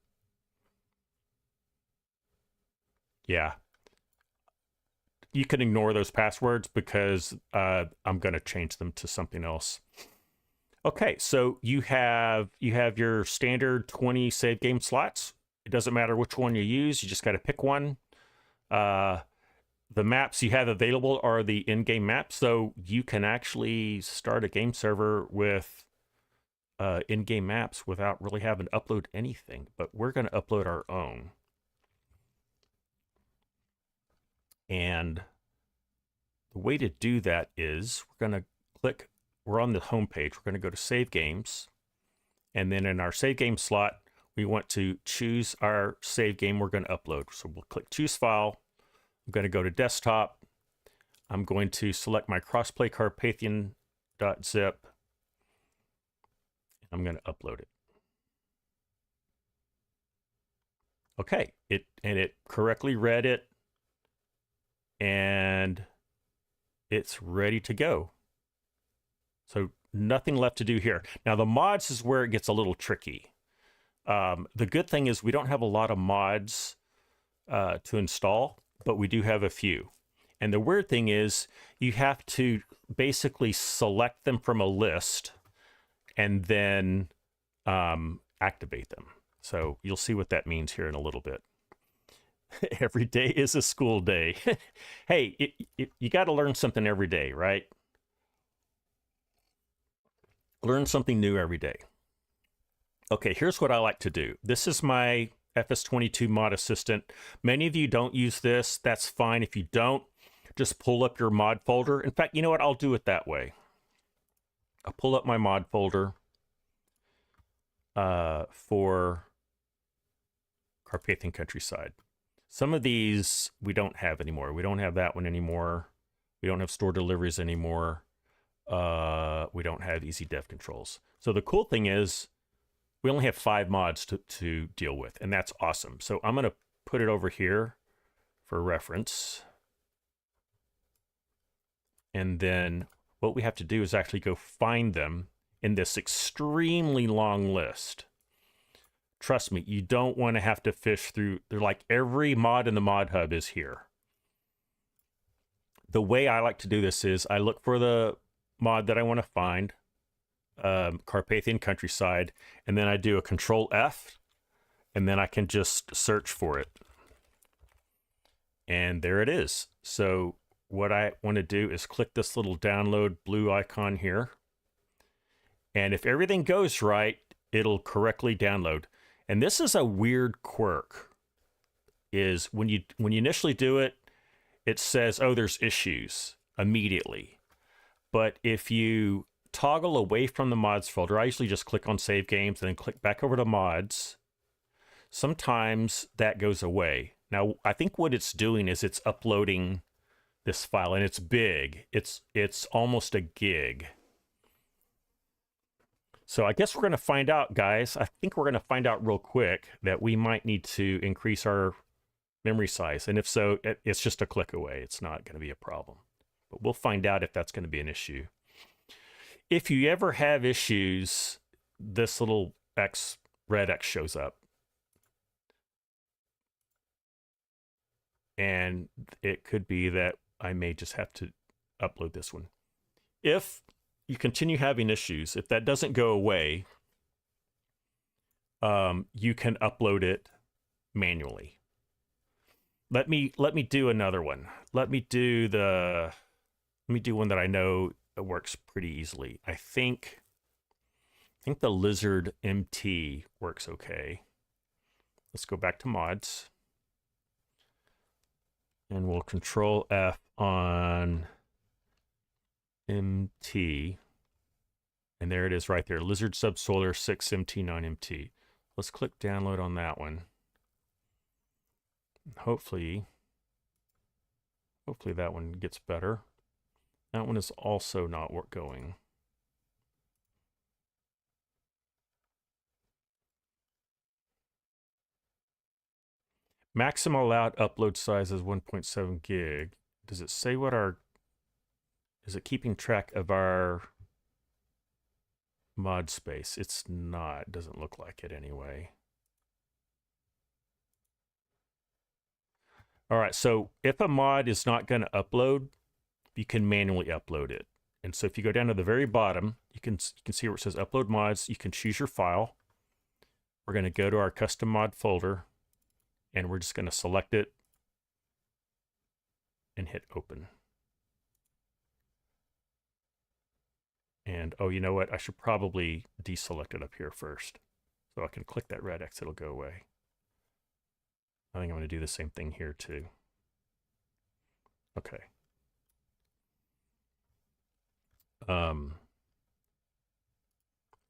Yeah, you can ignore those passwords because I'm going to change them to something else. Okay, so you have your standard 20 save game slots. It doesn't matter which one you use. You just got to pick one. The maps you have available are the in-game maps, so you can actually start a game server with in-game maps without really having to upload anything. But we're going to upload our own. And the way to do that is we're going to click, we're on the home page. We're going to go to Save Games. And then in our Save Game slot, we want to choose our save game we're going to upload. So we'll click Choose File. I'm going to go to Desktop. I'm going to select my Crossplay Carpathian.zip. I'm going to upload it. Okay, it correctly read it. And it's ready to go. So nothing left to do here. Now the mods is where it gets a little tricky. The good thing is we don't have a lot of mods to install, but we do have a few. And the weird thing is you have to basically select them from a list and then activate them. So you'll see what that means here in a little bit. Every day is a school day. Hey, you got to learn something every day, right? Learn something new every day. Okay, here's what I like to do. This is my FS22 mod assistant. Many of you don't use this. That's fine. If you don't, just pull up your mod folder. In fact, you know what? I'll do it that way. I'll pull up my mod folder for Carpathian Countryside. Some of these we don't have anymore. We don't have that one anymore. We don't have store deliveries anymore. We don't have easy dev controls. So the cool thing is we only have 5 mods to deal with, and that's awesome. So I'm going to put it over here for reference. And then what we have to do is actually go find them in this extremely long list. Trust me, you don't want to have to fish through. They're like every mod in the mod hub is here. The way I like to do this is I look for the mod that I want to find, Carpathian Countryside, and then I do a Control F, and then I can just search for it. And there it is. So what I want to do is click this little download blue icon here. And if everything goes right, it'll correctly download. And this is a weird quirk, is when you initially do it, it says, oh, there's issues immediately. But if you toggle away from the mods folder, I usually just click on Save Games and then click back over to mods. Sometimes that goes away. Now, I think what it's doing is it's uploading this file, and it's big. It's almost a gig. So I guess we're going to find out, guys. I think we're going to find out real quick that we might need to increase our memory size. And if so, it's just a click away. It's not going to be a problem. But we'll find out if that's going to be an issue. If you ever have issues, this little red X shows up. And it could be that I may just have to upload this one. If you continue having issues, if that doesn't go away, you can upload it manually. Let me do another one. Let me do one that I know works pretty easily. I think the Lizard MT works okay. Let's go back to mods. And we'll Control F on MT. And there it is right there. Lizard Subsolar 6 MT 9 MT. Let's click download on that one. Hopefully Hopefully that one gets better. That one is also not going. Maximum allowed upload size is 1.7 gig. Does it say what our... Is it keeping track of our mod space? It's not. Doesn't look like it anyway. All right, so if a mod is not going to upload, you can manually upload it. And so if you go down to the very bottom, you can see where it says upload mods. You can choose your file. We're going to go to our custom mod folder, and we're just going to select it and hit open. And oh, you know what? I should probably deselect it up here first. So I can click that red X, it'll go away. I think I'm going to do the same thing here too. Okay. Let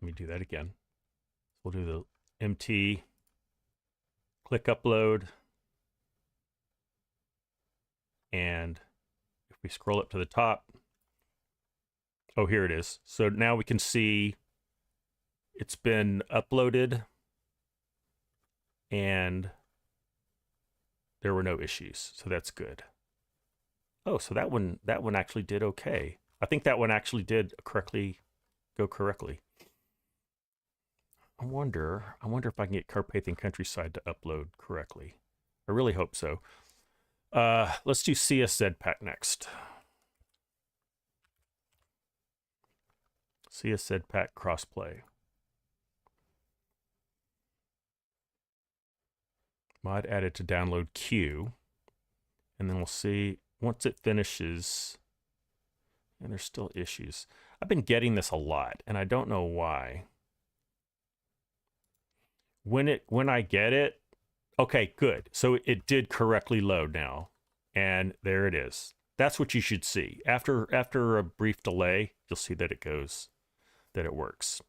me do that again. We'll do the MT, click upload, and if we scroll up to the top, oh, here it is. So now we can see it's been uploaded and there were no issues. So that's good. Oh, so that one actually did okay. I think that one actually did go correctly. I wonder if I can get Carpathian Countryside to upload correctly. I really hope so. Let's do CSZ pack next. CSZ pack crossplay. Mod added to download queue. And then we'll see once it finishes. And there's still issues. I've been getting this a lot, and I don't know why. When I get it, okay, good. So it did correctly load now, and there it is. That's what you should see. After a brief delay, you'll see that it works.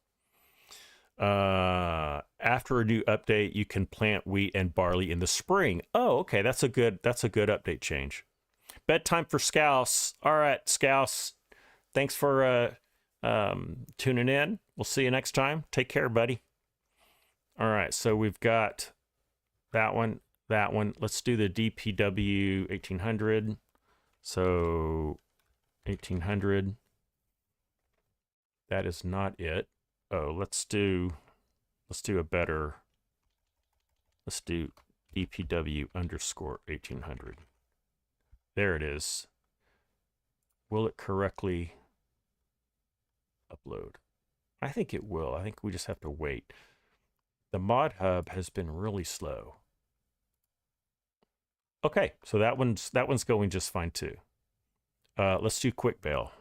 After a new update, you can plant wheat and barley in the spring. Oh, okay, that's a good update change. Bedtime for Scouse. All right, Scouse. Thanks for tuning in. We'll see you next time. Take care, buddy. All right, so we've got that one. Let's do the DPW 1800. So 1800. That is not it. Oh, let's do a better. Let's do DPW underscore 1800. There it is. Will it correctly upload? I think it will. I think we just have to wait. The mod hub has been really slow. Okay, so that one's going just fine too. Let's do quick bail.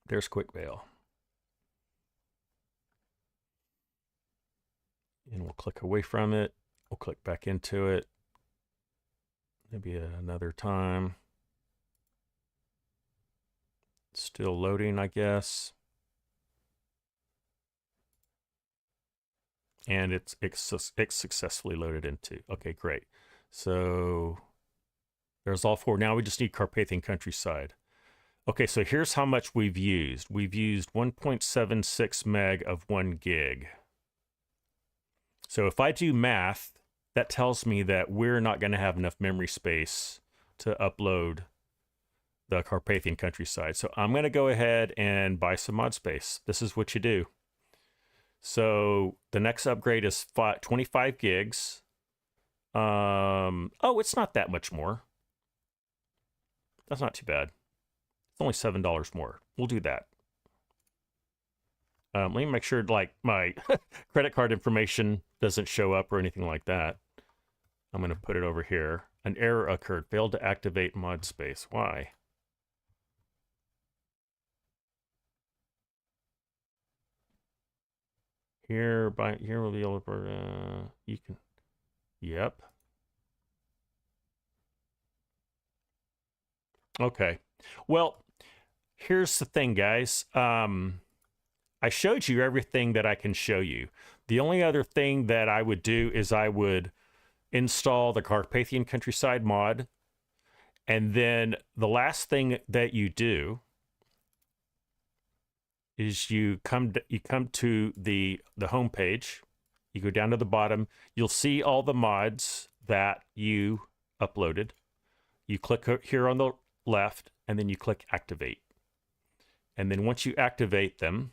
There's quick bail. And we'll click away from it. We'll click back into it. Maybe another time. Still loading, I guess. And it's successfully loaded into. Okay, great. So there's all four. Now we just need Carpathian Countryside. Okay, so here's how much we've used. We've used 1.76 meg of 1 gig. So if I do math, that tells me that we're not going to have enough memory space to upload the Carpathian Countryside. So I'm going to go ahead and buy some mod space. This is what you do. So the next upgrade is 25 gigs. Oh, it's not that much more. That's not too bad. It's only $7 more. We'll do that. Let me make sure like my credit card information doesn't show up or anything like that. I'm going to put it over here. An error occurred. Failed to activate mod space. Why? Here will be able to, you can, yep. Okay. Well, here's the thing, guys. I showed you everything that I can show you. The only other thing that I would do is I would install the Carpathian Countryside mod. And then the last thing that you do is you come to the home page. You go down to the bottom. You'll see all the mods that you uploaded. You click here on the left, and then you click activate. And then once you activate them,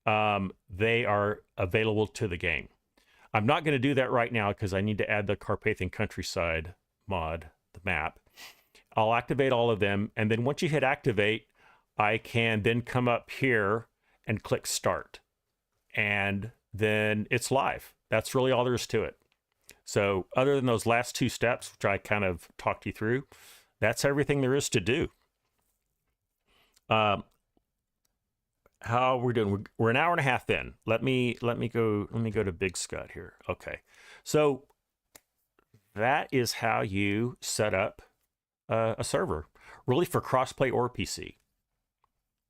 they are available to the game. I'm not going to do that right now because I need to add the Carpathian Countryside mod, the map. I'll activate all of them, and then once you hit activate, I can then come up here and click start, and then it's live. That's really all there is to it. So other than those last two steps, which I kind of talked you through, that's everything there is to do. How we're doing? We're an hour and a half in. Let me go to Big Scott here. Okay, so that is how you set up a server, really, for crossplay or PC.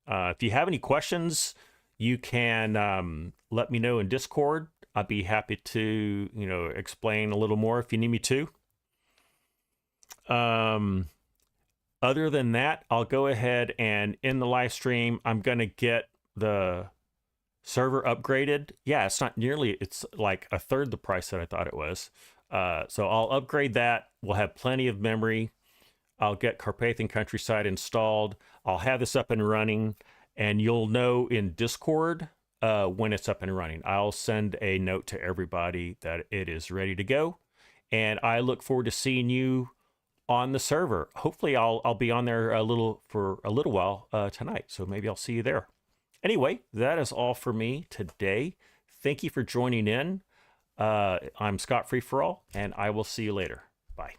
If you have any questions, you can let me know in Discord. I'd be happy to, explain a little more if you need me to. Other than that, I'll go ahead and in the live stream, I'm going to get the server upgraded. Yeah, it's like a third the price that I thought it was. So I'll upgrade that. We'll have plenty of memory. I'll get Carpathian Countryside installed. I'll have this up and running, and you'll know in Discord when it's up and running. I'll send a note to everybody that it is ready to go, and I look forward to seeing you on the server. Hopefully, I'll be on there for a little while tonight, so maybe I'll see you there. Anyway, that is all for me today. Thank you for joining in. I'm ScottFreeforall, and I will see you later. Bye.